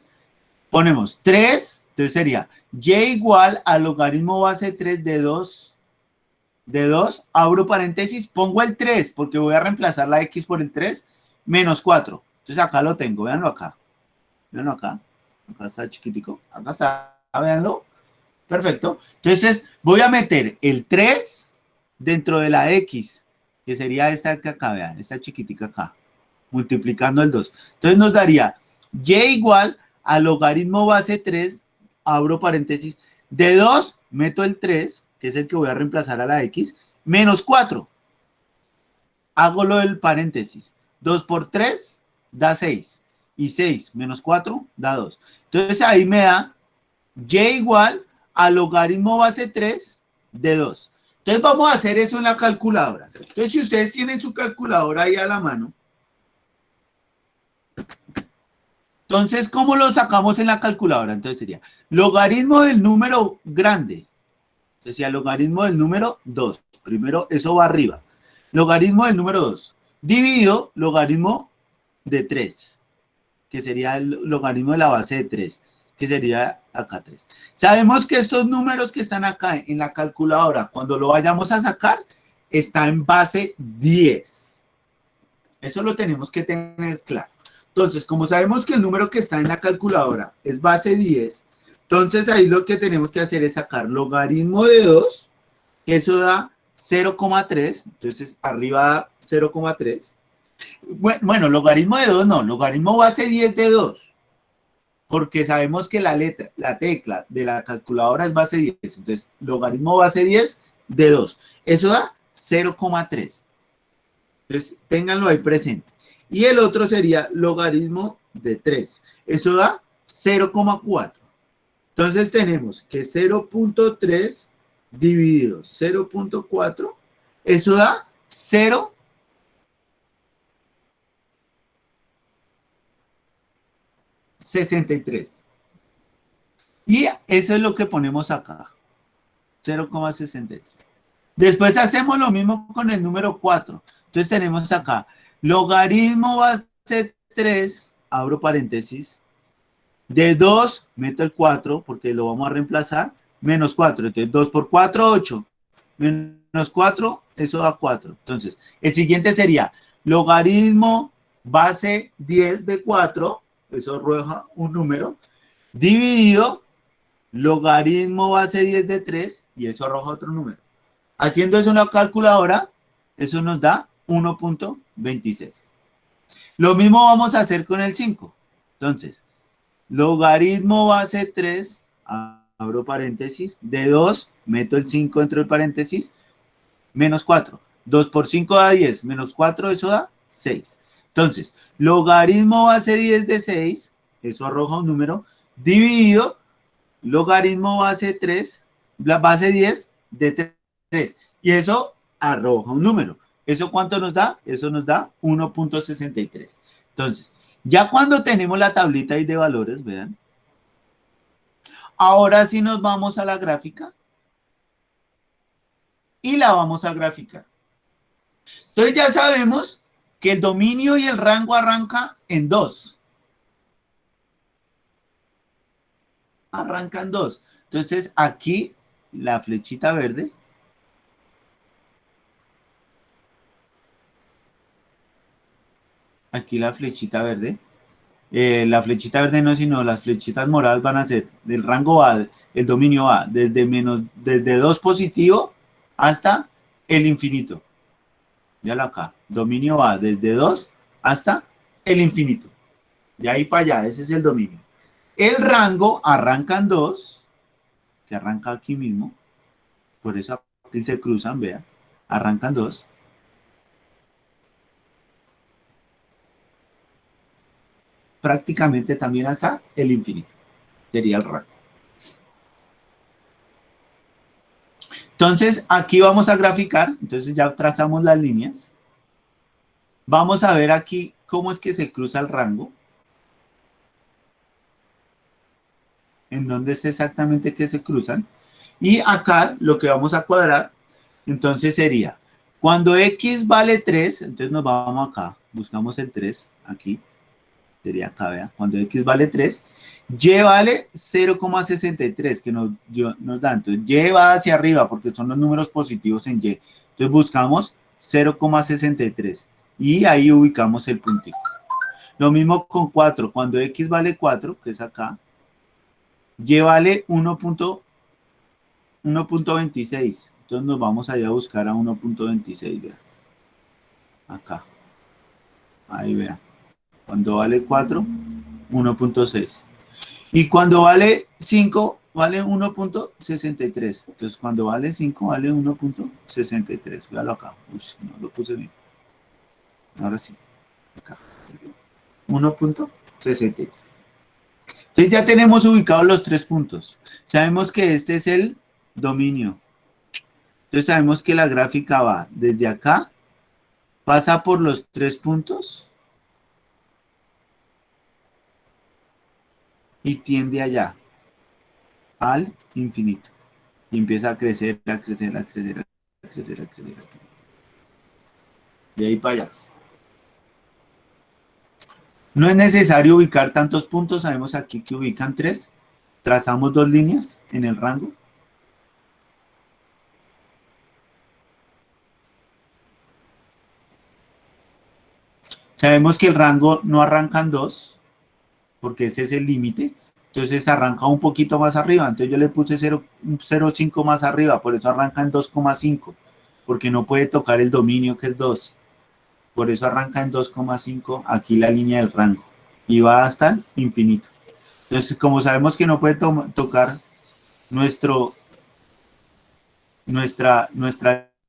ponemos 3, entonces sería y igual al logaritmo base 3 de 2, abro paréntesis, pongo el 3, porque voy a reemplazar la x por el 3, menos 4. Entonces acá lo tengo, véanlo acá. Véanlo acá. Acá está chiquitico. Acá está, véanlo. Perfecto. Entonces voy a meter el 3 dentro de la x, que sería esta que acá, vean, esta chiquitica acá, multiplicando el 2. Entonces nos daría y igual al logaritmo base 3, abro paréntesis, de 2 meto el 3, que es el que voy a reemplazar a la x, menos 4. Hago lo del paréntesis. 2 por 3 da 6. Y 6 menos 4 da 2. Entonces ahí me da y igual al logaritmo base 3 de 2. Entonces vamos a hacer eso en la calculadora. Entonces si ustedes tienen su calculadora ahí a la mano, entonces ¿cómo lo sacamos en la calculadora? Entonces sería logaritmo del número grande. Entonces sería logaritmo del número 2. Primero eso va arriba. Logaritmo del número 2. Dividido logaritmo de 3, que sería el logaritmo de la base de 3, que sería acá 3. Sabemos que estos números que están acá en la calculadora, cuando lo vayamos a sacar, está en base 10. Eso lo tenemos que tener claro. Entonces, como sabemos que el número que está en la calculadora es base 10, entonces ahí lo que tenemos que hacer es sacar logaritmo de 2, que eso da 0,3, entonces arriba da 0,3. Bueno, logaritmo de 2 no, logaritmo base 10 de 2, porque sabemos que la tecla de la calculadora es base 10, entonces logaritmo base 10 de 2, eso da 0,3. Entonces, ténganlo ahí presente. Y el otro sería logaritmo de 3. Eso da 0,4. Entonces, tenemos que 0,3 dividido 0,4, eso da 0,63. Y eso es lo que ponemos acá. 0,63. Después hacemos lo mismo con el número 4. Entonces tenemos acá logaritmo base 3, abro paréntesis, de 2 meto el 4 porque lo vamos a reemplazar, menos 4. Entonces 2 por 4, 8. Menos 4, eso da 4. Entonces, el siguiente sería logaritmo base 10 de 4, eso arroja un número, dividido logaritmo base 10 de 3, y eso arroja otro número. Haciendo eso en la calculadora, eso nos da 1,26. Lo mismo vamos a hacer con el 5. Entonces, logaritmo base 3, abro paréntesis, de 2, meto el 5 dentro del paréntesis, menos 4. 2 por 5 da 10, menos 4, eso da 6. Entonces, logaritmo base 10 de 6, eso arroja un número, dividido logaritmo base 3, la base 10 de 3. Y eso arroja un número. ¿Eso cuánto nos da? Eso nos da 1,63. Entonces, ya cuando tenemos la tablita ahí de valores, vean. Ahora sí nos vamos a la gráfica y la vamos a graficar. Entonces ya sabemos que el dominio y el rango arranca en 2. Arrancan 2. Entonces aquí la flechita verde. Aquí la flechita verde. La flechita verde no, sino las flechitas moradas van a ser, el rango va, el dominio va desde 2 positivo hasta el infinito. Ya lo acá, dominio va desde 2 hasta el infinito. De ahí para allá, ese es el dominio. El rango arranca en 2, que arranca aquí mismo, por eso aquí se cruzan, vea, arrancan 2. Prácticamente también hasta el infinito, sería el rango. Entonces, aquí vamos a graficar, entonces ya trazamos las líneas. Vamos a ver aquí cómo es que se cruza el rango. En dónde es exactamente que se cruzan. Y acá lo que vamos a cuadrar, entonces sería, cuando X vale 3, entonces nos vamos acá, buscamos el 3, aquí, sería acá, vea, cuando X vale 3, Y vale 0,63, que nos da, entonces Y va hacia arriba, porque son los números positivos en Y, entonces buscamos 0,63, y ahí ubicamos el puntito. Lo mismo con 4, cuando X vale 4, que es acá, Y vale 1.26, entonces nos vamos allá a buscar a 1.26, vea, acá, ahí vea, cuando vale 4, 1.6, y cuando vale 5, vale 1.63, entonces cuando vale 5, vale 1.63, véalo acá, uy, no lo puse bien, ahora sí, acá, 1.63. Entonces ya tenemos ubicados los 3 puntos, sabemos que este es el dominio, entonces sabemos que la gráfica va desde acá, pasa por los 3 puntos y tiende allá, al infinito. Y empieza a crecer, a crecer, a crecer, a crecer, a crecer, a crecer. De ahí para allá. No es necesario ubicar tantos puntos, sabemos aquí que ubican 3. Trazamos 2 líneas en el rango. Sabemos que el rango no arranca en 2, porque ese es el límite. Entonces arranca un poquito más arriba. Entonces yo le puse 0,5 más arriba, por eso arranca en 2,5, porque no puede tocar el dominio que es 2. Por eso arranca en 2,5 aquí la línea del rango. Y va hasta el infinito. Entonces, como sabemos que no puede tocar nuestra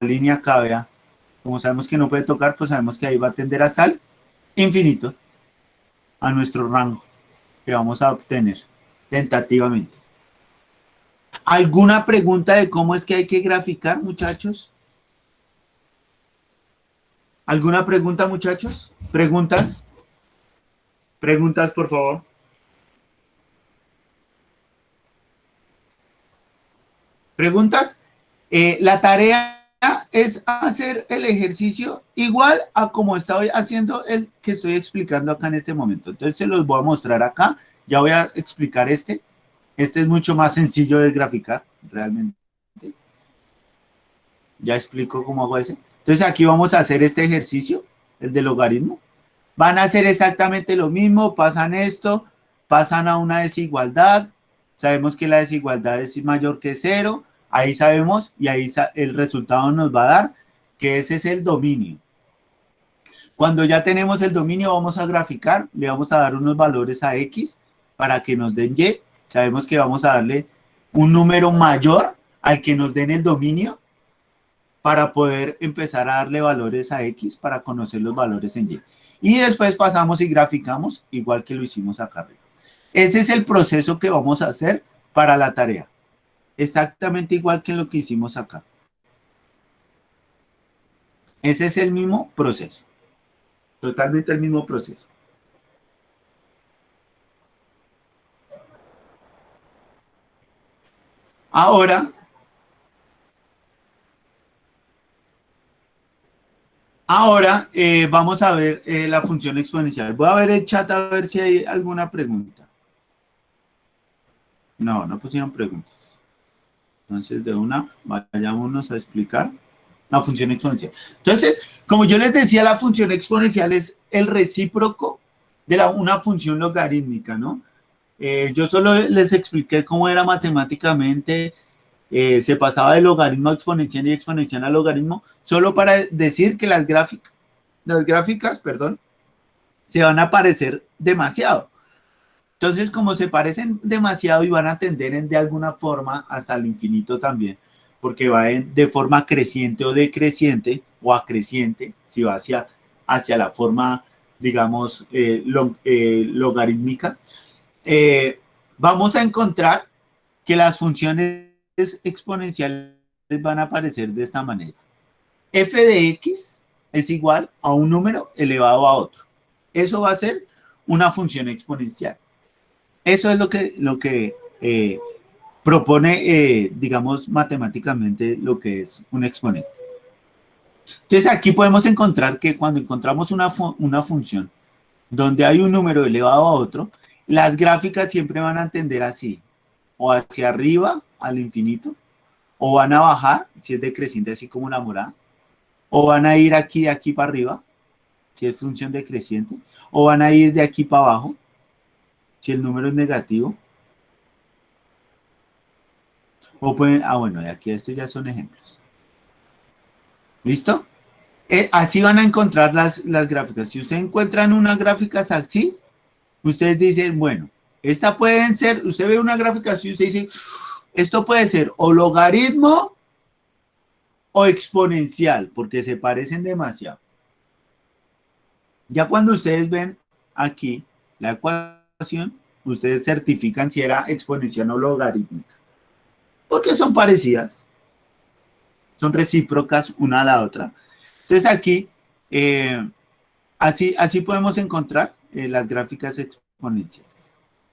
línea acá, vea, como sabemos que no puede tocar, pues sabemos que ahí va a tender hasta el infinito, a nuestro rango que vamos a obtener tentativamente. ¿Alguna pregunta de cómo es que hay que graficar, muchachos? ¿Alguna pregunta, muchachos? ¿Preguntas? Preguntas, por favor. ¿Preguntas? La tarea es hacer el ejercicio igual a como estoy haciendo el que estoy explicando acá en este momento. Entonces se los voy a mostrar acá. Ya voy a explicar este. Este es mucho más sencillo de graficar, realmente. Ya explico cómo hago ese. Entonces aquí vamos a hacer este ejercicio, el del logaritmo. Van a hacer exactamente lo mismo, pasan esto, pasan a una desigualdad. Sabemos que la desigualdad es mayor que 0. Ahí sabemos y ahí el resultado nos va a dar que ese es el dominio. Cuando ya tenemos el dominio vamos a graficar, le vamos a dar unos valores a X para que nos den Y. Sabemos que vamos a darle un número mayor al que nos den el dominio para poder empezar a darle valores a X para conocer los valores en Y. Y después pasamos y graficamos igual que lo hicimos acá arriba. Ese es el proceso que vamos a hacer para la tarea. Exactamente igual que lo que hicimos acá. Ese es el mismo proceso. Totalmente el mismo proceso. Ahora vamos a ver la función exponencial. Voy a ver el chat a ver si hay alguna pregunta. No, no pusieron preguntas. Entonces, de una, vayámonos a explicar la función exponencial. Entonces, como yo les decía, la función exponencial es el recíproco una función logarítmica, ¿no? Yo solo les expliqué cómo era matemáticamente, se pasaba de logaritmo a exponencial y exponencial a logaritmo, solo para decir que las gráficas, perdón, se van a parecer demasiado. Entonces, como se parecen demasiado y van a tender de alguna forma hasta el infinito también, porque va de forma creciente o decreciente o acreciente, si va hacia la forma, digamos, logarítmica, vamos a encontrar que las funciones exponenciales van a aparecer de esta manera. F de X es igual a un número elevado a otro. Eso va a ser una función exponencial. Eso es lo que propone, digamos, matemáticamente lo que es un exponente. Entonces, aquí podemos encontrar que cuando encontramos una función donde hay un número elevado a otro, las gráficas siempre van a tender así, o hacia arriba, al infinito, o van a bajar, si es decreciente, así como la morada, o van a ir aquí de aquí para arriba, si es función decreciente, o van a ir de aquí para abajo, si el número es negativo. O pueden, bueno, y aquí estos ya son ejemplos. ¿Listo? Así van a encontrar las gráficas. Si ustedes encuentran unas gráficas así, ustedes dicen, bueno, esta pueden ser, usted ve una gráfica así, usted dice, esto puede ser o logaritmo o exponencial, porque se parecen demasiado. Ya cuando ustedes ven aquí la ecuación, ustedes certifican si era exponencial o logarítmica, porque son parecidas, son recíprocas una a la otra. Entonces aquí, así podemos encontrar las gráficas exponenciales.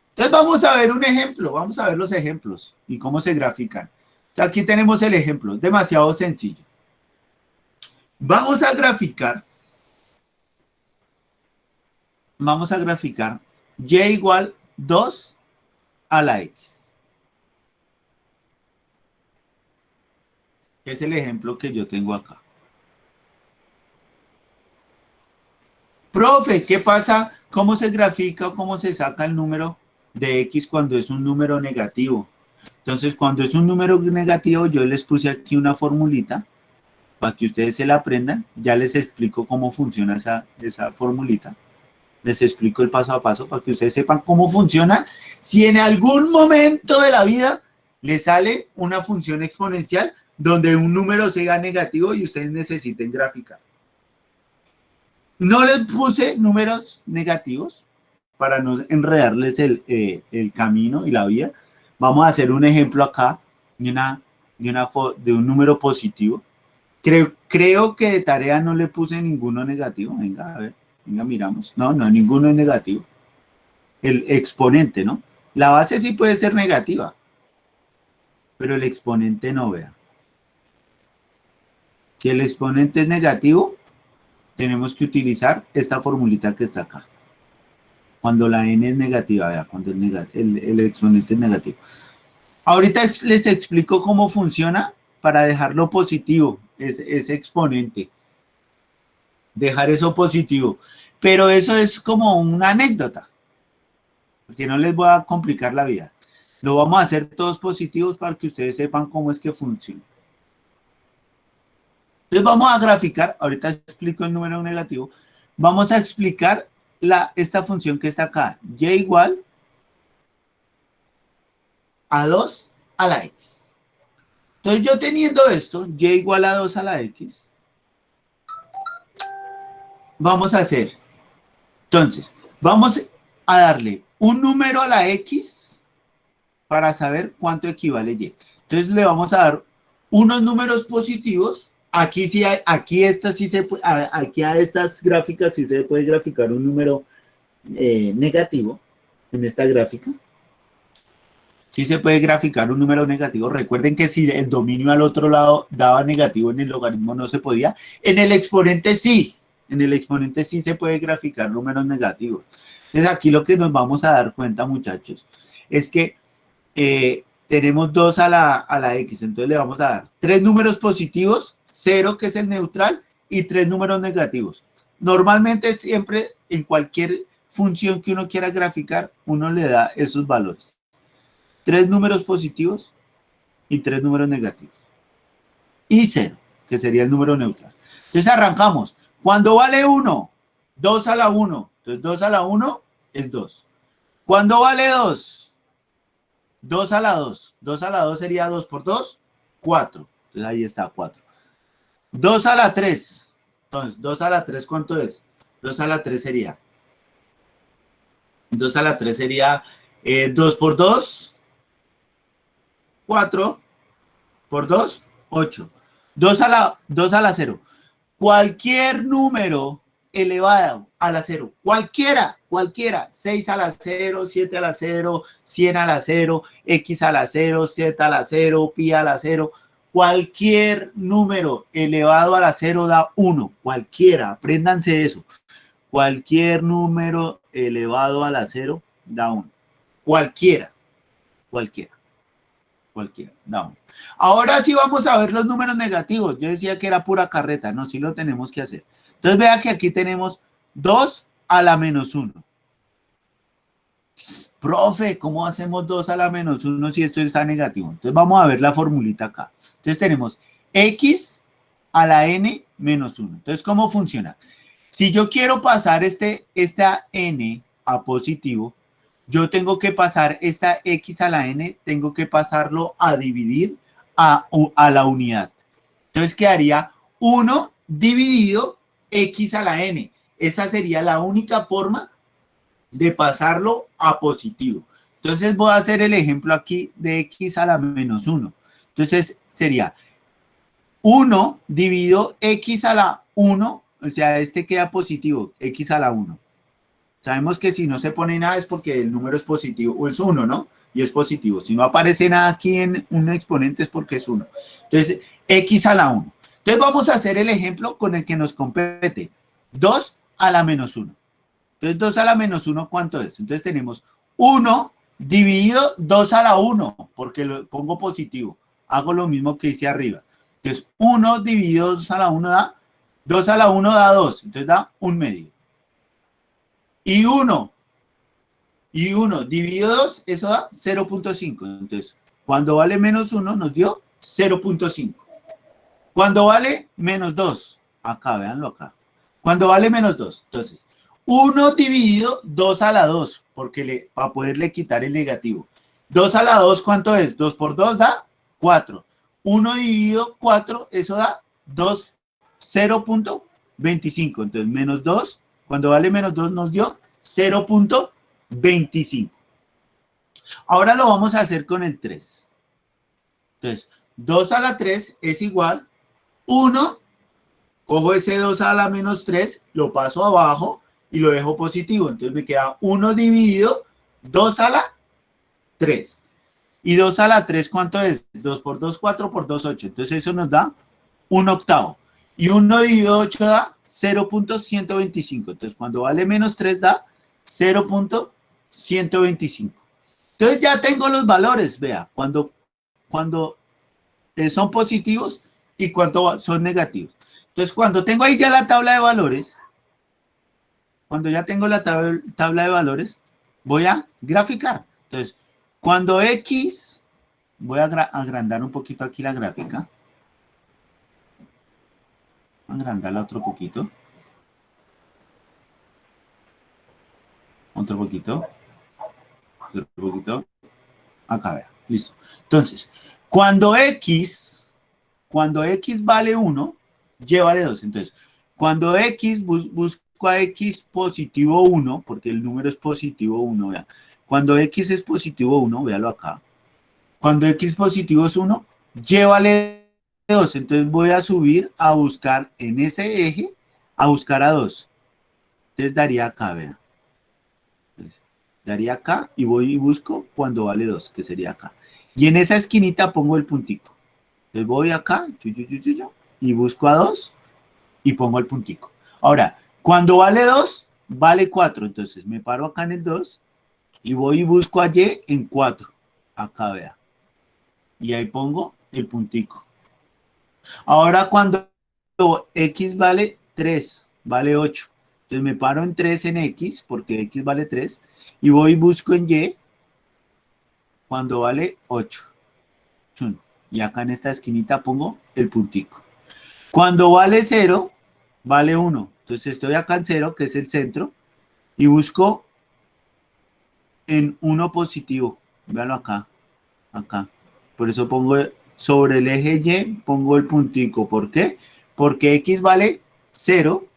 Entonces vamos a ver un ejemplo, vamos a ver los ejemplos y cómo se grafican. Entonces, aquí tenemos el ejemplo, demasiado sencillo. Vamos a graficar y igual 2 a la x. Es el ejemplo que yo tengo acá. Profe, ¿qué pasa? ¿Cómo se grafica o cómo se saca el número de x cuando es un número negativo? Entonces, cuando es un número negativo, yo les puse aquí una formulita para que ustedes se la aprendan. Ya les explico cómo funciona esa formulita. Les explico el paso a paso para que ustedes sepan cómo funciona. Si en algún momento de la vida les sale una función exponencial donde un número sea negativo y ustedes necesiten graficar. No les puse números negativos para no enredarles el camino y la vida. Vamos a hacer un ejemplo acá de un número positivo. Creo que de tarea no le puse ninguno negativo. Venga, a ver, venga, miramos. No, ninguno es negativo. El exponente, ¿no? La base sí puede ser negativa, pero el exponente no, vea. Si el exponente es negativo, tenemos que utilizar esta formulita que está acá. Cuando la n es negativa, vea, cuando el exponente es negativo. Ahorita les explico cómo funciona para dejarlo positivo, ese exponente. Dejar eso positivo. Pero eso es como una anécdota, porque no les voy a complicar la vida. Lo vamos a hacer todos positivos para que ustedes sepan cómo es que funciona. Entonces vamos a graficar, ahorita explico el número negativo, vamos a explicar esta función que está acá, y igual a 2 a la x. Entonces yo teniendo esto, y igual a 2 a la x, vamos a hacer, entonces, vamos a darle un número a la x para saber cuánto equivale y. Entonces le vamos a dar unos números positivos. Aquí sí hay, aquí a estas gráficas sí se puede graficar un número negativo en esta gráfica. Sí se puede graficar un número negativo. Recuerden que si el dominio al otro lado daba negativo, en el logaritmo no se podía. En el exponente sí. En el exponente sí se puede graficar números negativos. Entonces aquí lo que nos vamos a dar cuenta, muchachos, es que tenemos 2 a la x. Entonces le vamos a dar 3 números positivos, 0 que es el neutral y 3 números negativos. Normalmente siempre en cualquier función que uno quiera graficar, uno le da esos valores. 3 números positivos y 3 números negativos. Y 0, que sería el número neutral. Entonces arrancamos. Cuando vale 1, 2 a la 1. Entonces 2 a la 1 es 2. Cuando vale 2, 2 a la 2. 2 a la 2 sería 2 por 2, 4. Entonces ahí está, 4. 2 a la 3. Entonces, 2 a la 3, ¿cuánto es? 2 a la 3 sería 2 a la 3 sería 2 por 2, 4 por 2, 8. 2 a la 0. Cualquier número elevado a la 0, cualquiera, 6 a la 0, 7 a la 0, 100 a la 0, x a la 0, z a la 0, pi a la 0, cualquier número elevado a la 0 da 1, cualquiera, apréndanse eso. Cualquier número elevado a la 0 da 1. Cualquiera, da 1. Ahora sí vamos a ver los números negativos. Yo decía que era pura carreta, no, sí lo tenemos que hacer. Entonces vea que aquí tenemos 2 a la menos 1. Profe, ¿cómo hacemos 2 a la menos 1 si esto está negativo? Entonces vamos a ver la formulita acá. Entonces tenemos x a la n menos 1. Entonces, ¿cómo funciona? Si yo quiero pasar esta n a positivo, yo tengo que pasar esta x a la n, tengo que pasarlo a dividir a la unidad. Entonces quedaría 1 dividido x a la n. Esa sería la única forma de pasarlo a positivo. Entonces voy a hacer el ejemplo aquí de x a la menos 1. Entonces sería 1 dividido x a la 1, o sea, este queda positivo, x a la 1. Sabemos que si no se pone nada es porque el número es positivo, o es 1, ¿no? Y es positivo. Si no aparece nada aquí en un exponente es porque es 1. Entonces, x a la 1. Entonces vamos a hacer el ejemplo con el que nos compete. 2 a la menos 1. Entonces, 2 a la menos 1, ¿cuánto es? Entonces tenemos 1 dividido 2 a la 1, porque lo pongo positivo. Hago lo mismo que hice arriba. Entonces, 1 dividido 2 a la 1 da, 2 a la 1 da 2, entonces da 1 medio. Y 1 dividido 2, eso da 0.5. Entonces, cuando vale menos 1, nos dio 0.5. Cuando vale menos 2, acá, véanlo acá. Cuando vale menos 2, entonces, 1 dividido 2 a la 2, porque para poderle quitar el negativo. 2 a la 2, ¿cuánto es? 2 por 2 da 4. 1 dividido 4, eso da 2, 0.25. Entonces, menos 2, cuando vale menos 2 nos dio 0.25. Ahora lo vamos a hacer con el 3. Entonces, 2 a la 3 es igual 1, cojo ese 2 a la menos 3, lo paso abajo y lo dejo positivo. Entonces me queda 1 dividido 2 a la 3. ¿Y 2 a la 3 cuánto es? 2 por 2, 4 por 2, 8. Entonces eso nos da 1 octavo. Y 1 dividido 8 da 0.125. Entonces cuando vale menos 3 da 0.125. Entonces ya tengo los valores, vea, cuando son positivos y cuando son negativos. Entonces cuando tengo ahí ya la tabla de valores, cuando ya tengo la tabla de valores, voy a graficar. Entonces, cuando X, voy a agrandar un poquito aquí la gráfica. Agrandarla otro poquito. Otro poquito. Otro poquito. Acá, vea. Listo. Entonces, cuando X vale 1, Y vale 2. Entonces, cuando X, busco a X positivo 1, porque el número es positivo 1, vea. Cuando X es positivo 1, véalo acá. Cuando X positivo es 1, Y vale 2. Entonces voy a subir a buscar en ese eje, a buscar a 2. Entonces daría acá, vea. Entonces, daría acá y voy y busco cuando vale 2, que sería acá. Y en esa esquinita pongo el puntico. Entonces voy acá y busco a 2 y pongo el puntico. Ahora, cuando vale 2, vale 4. Entonces me paro acá en el 2 y voy y busco a Y en 4. Acá, vea. Y ahí pongo el puntico. Ahora cuando X vale 3, vale 8. Entonces me paro en 3 en X, porque X vale 3, y voy y busco en Y cuando vale 8. Chun. Y acá en esta esquinita pongo el puntico. Cuando vale 0, vale 1. Entonces estoy acá en 0, que es el centro, y busco en 1 positivo. Véanlo acá, acá. Por eso pongo sobre el eje Y, pongo el puntico. ¿Por qué? Porque X vale 0,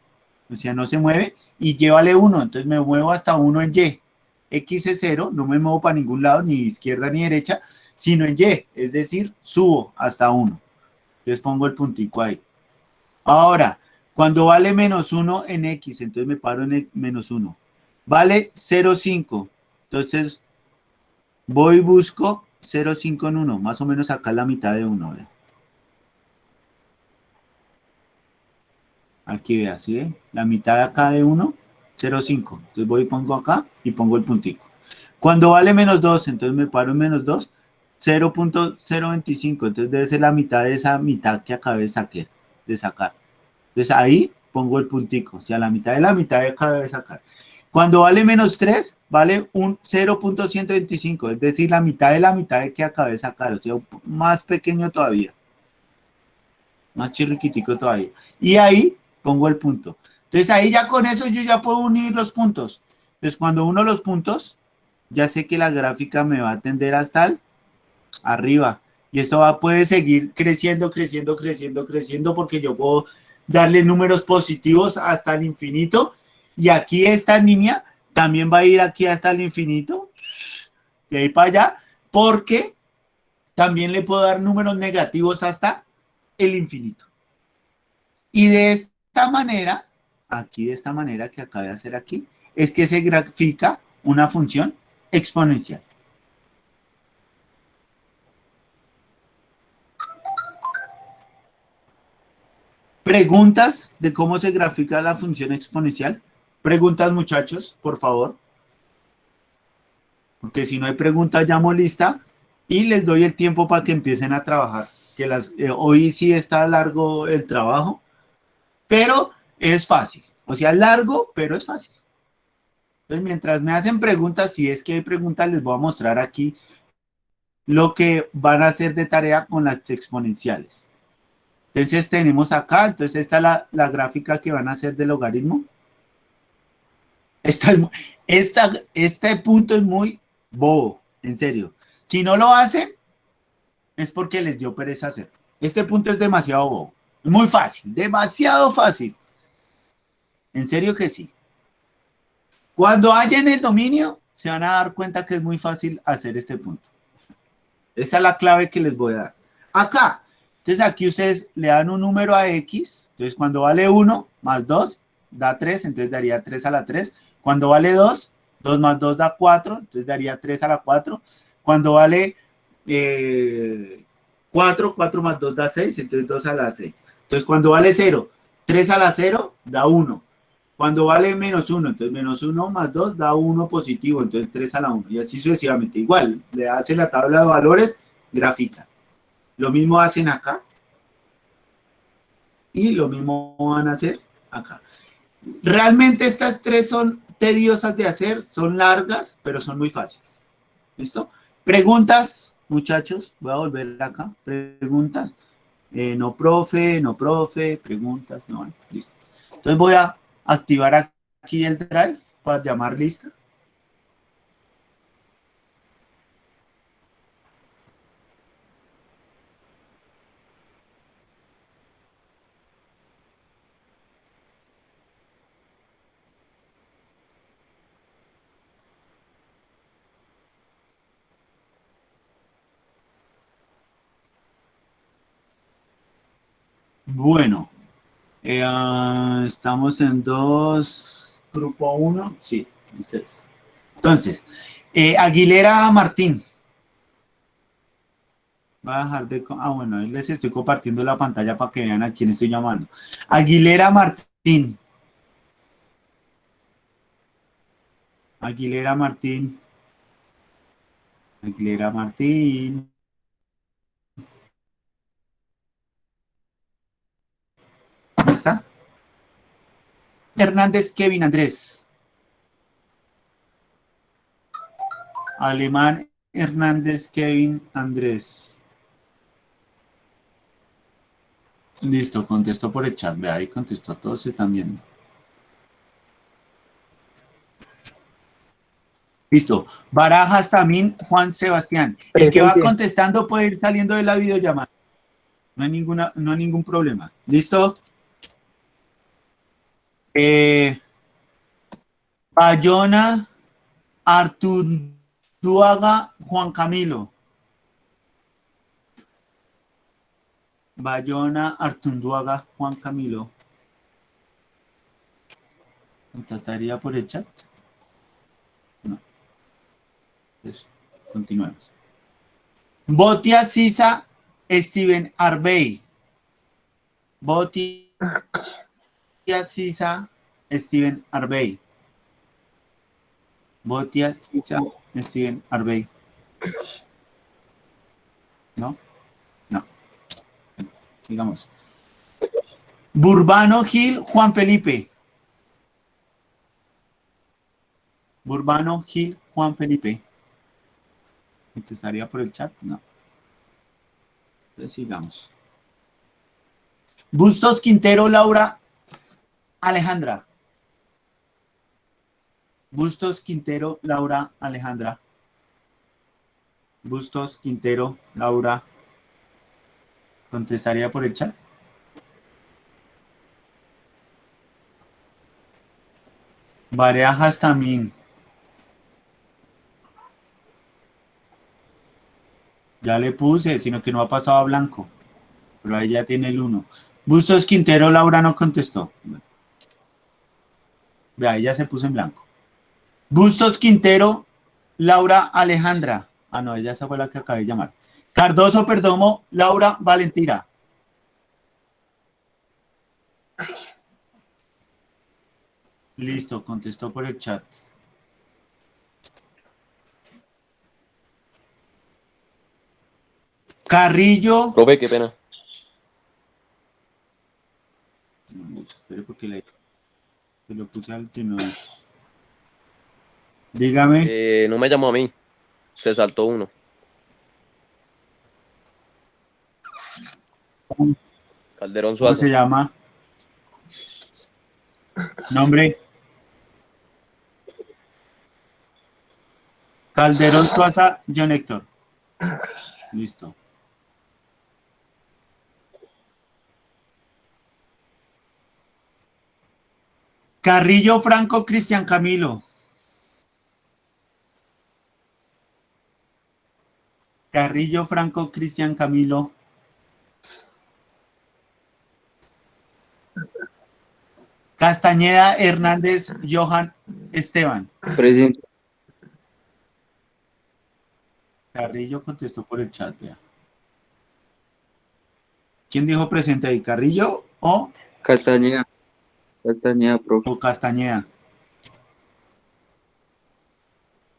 o sea, no se mueve, y Y vale 1, entonces me muevo hasta 1 en Y. X es 0, no me muevo para ningún lado, ni izquierda ni derecha, sino en Y, es decir, subo hasta 1. Entonces pongo el puntico ahí. Ahora, cuando vale menos 1 en X, entonces me paro en el menos 1. Vale 0,5. Entonces voy y busco 0,5 en 1, más o menos acá la mitad de 1. ¿Ve? Aquí vea, ¿sí ve? La mitad de acá de 1, 0,5. Entonces voy y pongo acá y pongo el puntico. Cuando vale menos 2, entonces me paro en menos 2, 0,025. Entonces debe ser la mitad de esa mitad que acabé de sacar. Entonces ahí pongo el puntico, o sea, la mitad de acabé de sacar. Cuando vale menos 3, vale un 0,125, es decir, la mitad de que acabé de sacar, o sea, más pequeño todavía, más chirriquitico todavía. Y ahí pongo el punto. Entonces ahí ya con eso yo ya puedo unir los puntos. Entonces cuando uno los puntos, ya sé que la gráfica me va a tender hasta el arriba. Y esto puede seguir creciendo, creciendo, creciendo, creciendo, porque yo puedo darle números positivos hasta el infinito. Y aquí esta línea también va a ir aquí hasta el infinito, de ahí para allá, porque también le puedo dar números negativos hasta el infinito. Y de esta manera, aquí de esta manera que acabo de hacer aquí, es que se grafica una función exponencial. ¿Preguntas de cómo se grafica la función exponencial? Preguntas, muchachos, por favor. Porque si no hay preguntas, llamo lista y les doy el tiempo para que empiecen a trabajar. Que hoy sí está largo el trabajo, pero es fácil. O sea, largo, pero es fácil. Entonces, mientras me hacen preguntas, si es que hay preguntas, les voy a mostrar aquí lo que van a hacer de tarea con las exponenciales. Entonces, tenemos acá, entonces esta es la gráfica que van a hacer del logaritmo. Este punto es muy bobo, en serio. Si no lo hacen, es porque les dio pereza hacer. Este punto es demasiado bobo. Muy fácil, demasiado fácil. En serio que sí. Cuando hayan el dominio, se van a dar cuenta que es muy fácil hacer este punto. Esa es la clave que les voy a dar. Acá. Entonces aquí ustedes le dan un número a X. Entonces cuando vale 1 más 2 da 3. Entonces daría 3 a la 3. Cuando vale 2, 2 más 2 da 4. Entonces daría 3 a la 4. Cuando vale 4, 4 más 2 da 6. Entonces 2 a la 6. Entonces cuando vale 0, 3 a la 0 da 1. Cuando vale menos 1, entonces menos 1 más 2 da 1 positivo, entonces 3 a la 1. Y así sucesivamente. Igual, le hace la tabla de valores, gráfica. Lo mismo hacen acá. Y lo mismo van a hacer acá. Realmente estas tres son tediosas de hacer, son largas, pero son muy fáciles. ¿Listo? Preguntas, muchachos. Voy a volver acá. Preguntas. No, profe, no, profe. Preguntas. No, listo. Entonces voy a activar aquí el drive para llamar lista. Bueno, estamos en dos, grupo uno, sí, entonces, Aguilera Martín. Voy a dejar de... bueno, les estoy compartiendo la pantalla para que vean a quién estoy llamando. Aguilera Martín. Aguilera Martín. Aguilera Martín. ¿Dónde está? Hernández Kevin Andrés. Alemán Hernández Kevin Andrés. Listo, contestó por el chat. Ve ahí, contestó. Todos se están viendo. Listo. Barajas también, Juan Sebastián. El que va contestando puede ir saliendo de la videollamada. No hay ningún problema. ¿Listo? Bayona, Artunduaga, Juan Camilo. Bayona, Artunduaga, Juan Camilo. ¿Contestaría por el chat? No. Entonces, continuemos. Botia Sisa, Steven Arbey. Botia Sisa, Steven Arbey. Botia Sisa, Steven Arbey. ¿No? No. Sigamos. Burbano Gil, Juan Felipe. Burbano Gil, Juan Felipe. ¿Contestaría por el chat? No. Entonces sigamos. Bustos Quintero, Laura Alejandra. Bustos Quintero, Laura Alejandra. Bustos Quintero, Laura. ¿Contestaría por el chat? Barajas también. Ya le puse, sino que no ha pasado a blanco. Pero ahí ya tiene el 1. Bustos Quintero, Laura no contestó. Ve, ahí ya se puso en blanco. Bustos Quintero, Laura Alejandra. Ah, no, ella esa fue la que acabé de llamar. Cardoso Perdomo, Laura Valentina. Listo, contestó por el chat. Carrillo. Profe, qué pena. No, espere porque le lo puse al que no es. Dígame. No me llamó a mí. Se saltó uno. Calderón ¿Cómo Suaza. se llama? Nombre. Calderón Suaza, John Héctor. Listo. Carrillo Franco, Cristian Camilo. Carrillo Franco, Cristian Camilo. Castañeda Hernández, Johan Esteban. Presente. Carrillo contestó por el chat, vea. ¿Quién dijo presente ahí? ¿Carrillo o Castañeda. Castañeda, profe. Castañeda?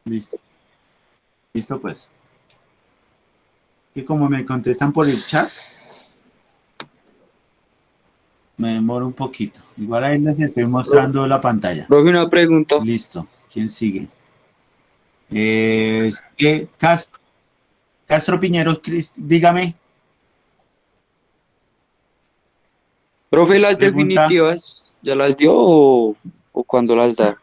Listo. Listo, pues. Que como me contestan por el chat, me demoro un poquito. Igual ahí les estoy mostrando la pantalla. Profe, una pregunta. Listo. ¿Quién sigue? Castro Piñero, dígame. Profe, ¿las Pregunta. definitivas ya las dio o cuándo las da?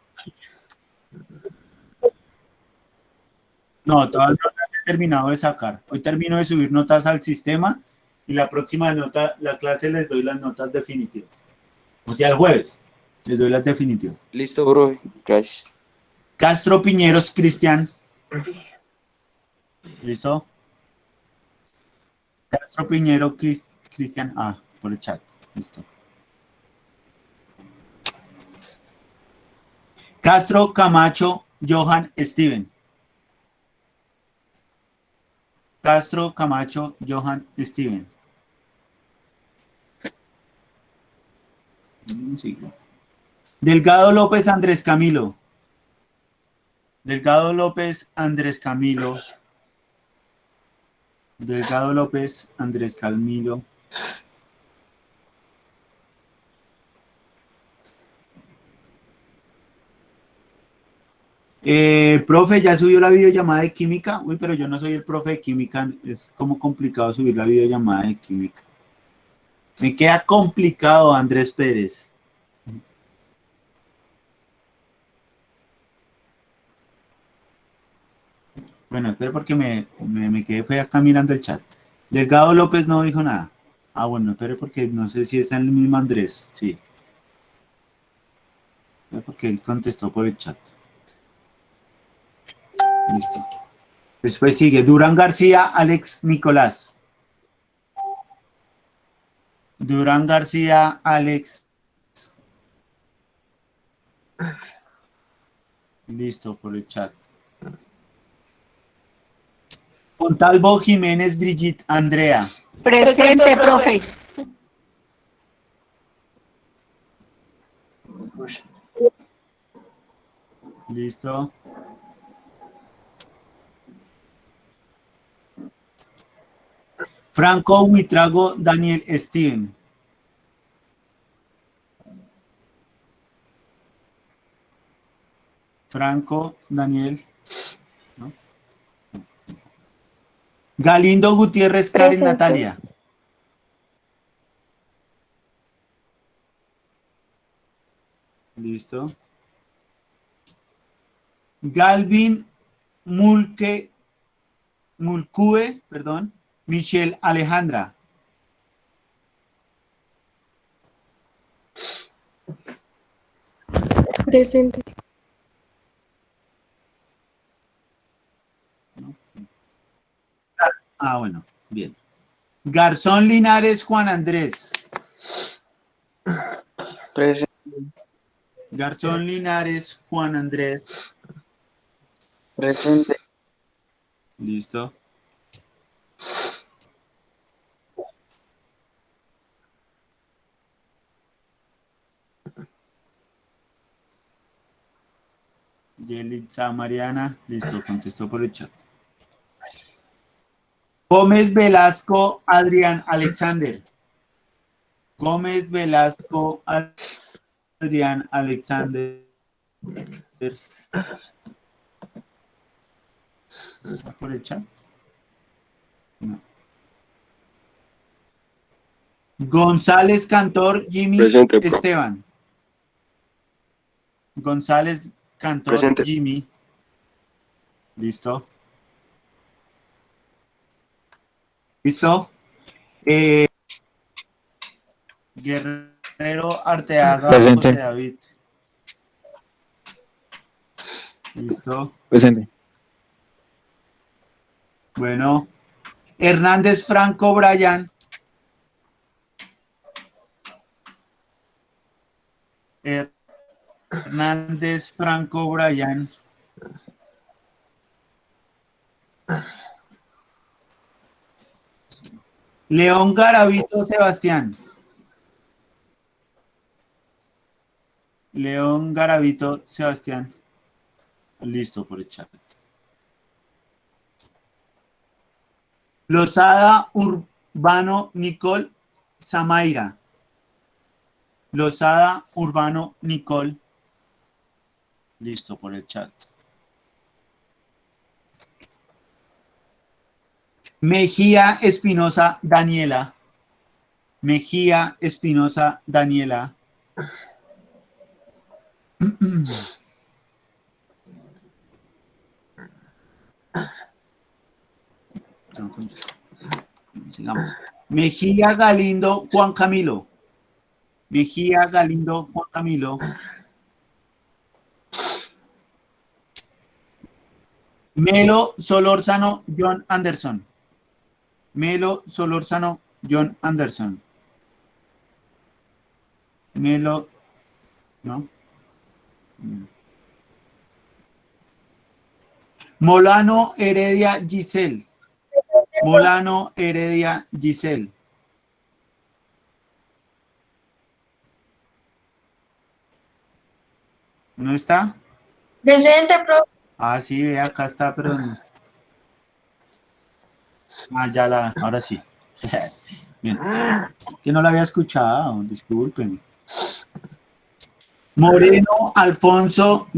No, todavía no las he terminado de sacar. Hoy termino de subir notas al sistema y la próxima nota, la clase les doy las notas definitivas. O sea, el jueves les doy las definitivas. Listo, profe. Gracias. Castro Piñeros, Cristian. ¿Listo? Castro Piñero, Cristian. Ah, por el chat. Listo. Castro Camacho, Johan Steven. Castro Camacho, Johan Steven. Delgado López, Andrés Camilo. Delgado López, Andrés Camilo. Delgado López, Andrés Camilo. Profe, ¿ya subió la videollamada de química? Uy, pero yo no soy el profe de química, es como complicado subir la videollamada de química. Me queda complicado, Andrés Pérez. Bueno, espero porque me quedé fue acá mirando el chat. Delgado López no dijo nada. Ah, bueno, espero porque no sé si es el mismo Andrés. Sí, porque él contestó por el chat. Listo. Después sigue Durán García, Alex Nicolás. Durán García, Alex. Listo, por el chat. Montalvo Jiménez, Brigitte, Andrea. Presente, profe. Listo. Franco Huitrago, Daniel Steven. Franco, Daniel. ¿No? Galindo Gutiérrez, Karen Presente. Natalia. Listo. Galvin Mulcue, perdón. Michelle Alejandra. Presente. Ah, bueno, bien. Garzón Linares, Juan Andrés. Presente. Garzón Linares, Juan Andrés. Presente. Listo. Yelitza Mariana. Listo, contestó por el chat. Gómez Velasco, Adrián Alexander. Gómez Velasco, Adrián Alexander. ¿Está por el chat? No. González Cantor, Jimmy Presente, profe. Esteban. González Cantor, Presente. Jimmy. Listo. Listo. Guerrero Arteaga, Presente. José David. Listo. Presente. Bueno. Hernández Franco Brian. Hernández Franco Brian. León Garavito Sebastián. León Garavito Sebastián. Listo por el chat. Lozada Urbano Nicole Zamaira. Lozada Urbano Nicole. Listo por el chat. Mejía Espinosa Daniela. Mejía Espinosa Daniela. Sigamos. Mejía Galindo Juan Camilo. Mejía Galindo Juan Camilo. Melo Solórzano John Anderson. Melo Solórzano John Anderson. Melo, ¿no? Molano Heredia Giselle. Molano Heredia Giselle. ¿No está? Presente, profe. Ah, sí, ve, acá está, pero no. Ah, ahora sí. Bien. Que no la había escuchado, disculpen. Moreno Alfonso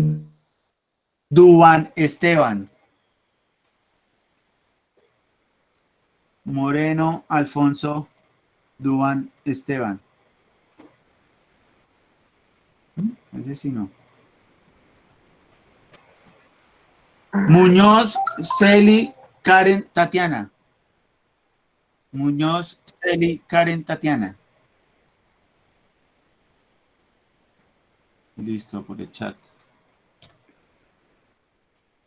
Duván Esteban. Moreno Alfonso Duván Esteban. Ese sí no. Muñoz Celi Karen Tatiana. Muñoz Celi Karen Tatiana. Listo, por el chat.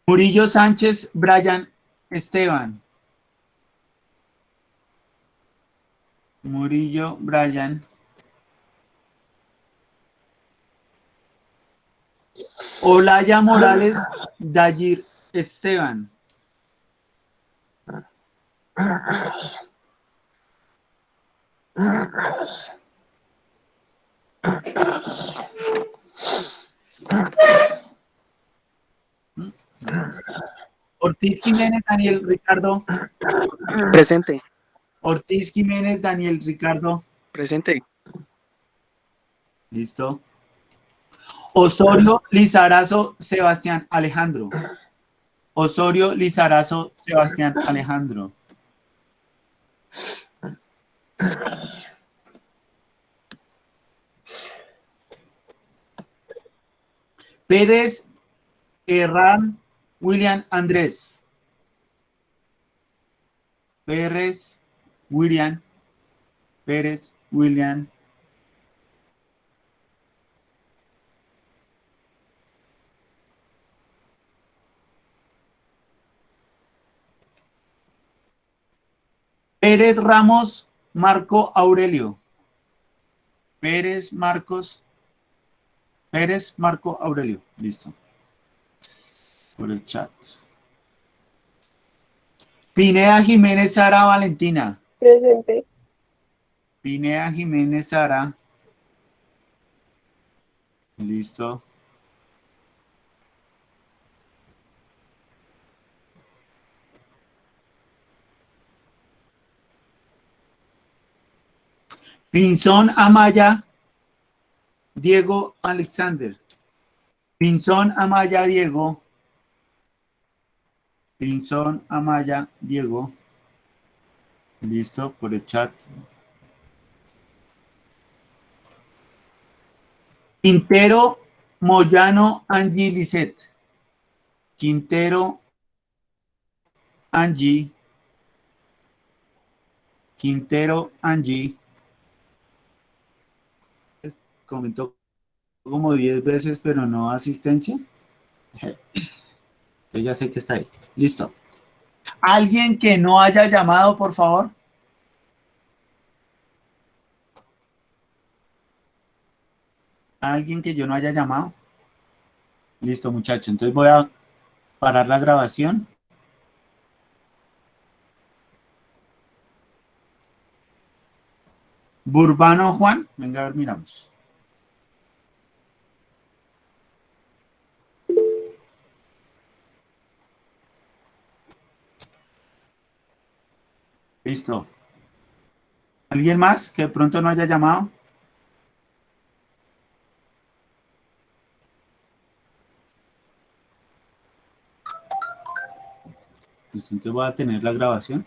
Murillo Sánchez Brian Esteban. Murillo Brian. Olaya Morales Dayir Esteban. Ortiz Jiménez Daniel Ricardo. Presente, Ortiz Jiménez Daniel Ricardo. presente, Listo. Osorio Lizarazo Sebastián Alejandro. Osorio Lizarazo Sebastián Alejandro. Pérez Herrán William Andrés. Pérez William. Pérez William. Pérez Ramos Marco Aurelio. Pérez Marcos. Pérez Marco Aurelio. Listo. Por el chat. Pineda Jiménez Sara Valentina. Presente. Pineda Jiménez Sara. Listo. Pinzón Amaya Diego Alexander. Pinzón Amaya Diego. Pinzón Amaya Diego. Listo, por el chat. Quintero Moyano Angie Lisset. Quintero Angie. Quintero Angie. Comentó como 10 veces, pero no asistencia. Yo ya sé que está ahí. Listo. ¿Alguien que no haya llamado, por favor? ¿Alguien que yo no haya llamado? Listo, muchachos. Entonces voy a parar la grabación. Burbano Juan. Venga, a ver, miramos. Listo. ¿Alguien más que de pronto no haya llamado? Listo, entonces voy a tener la grabación.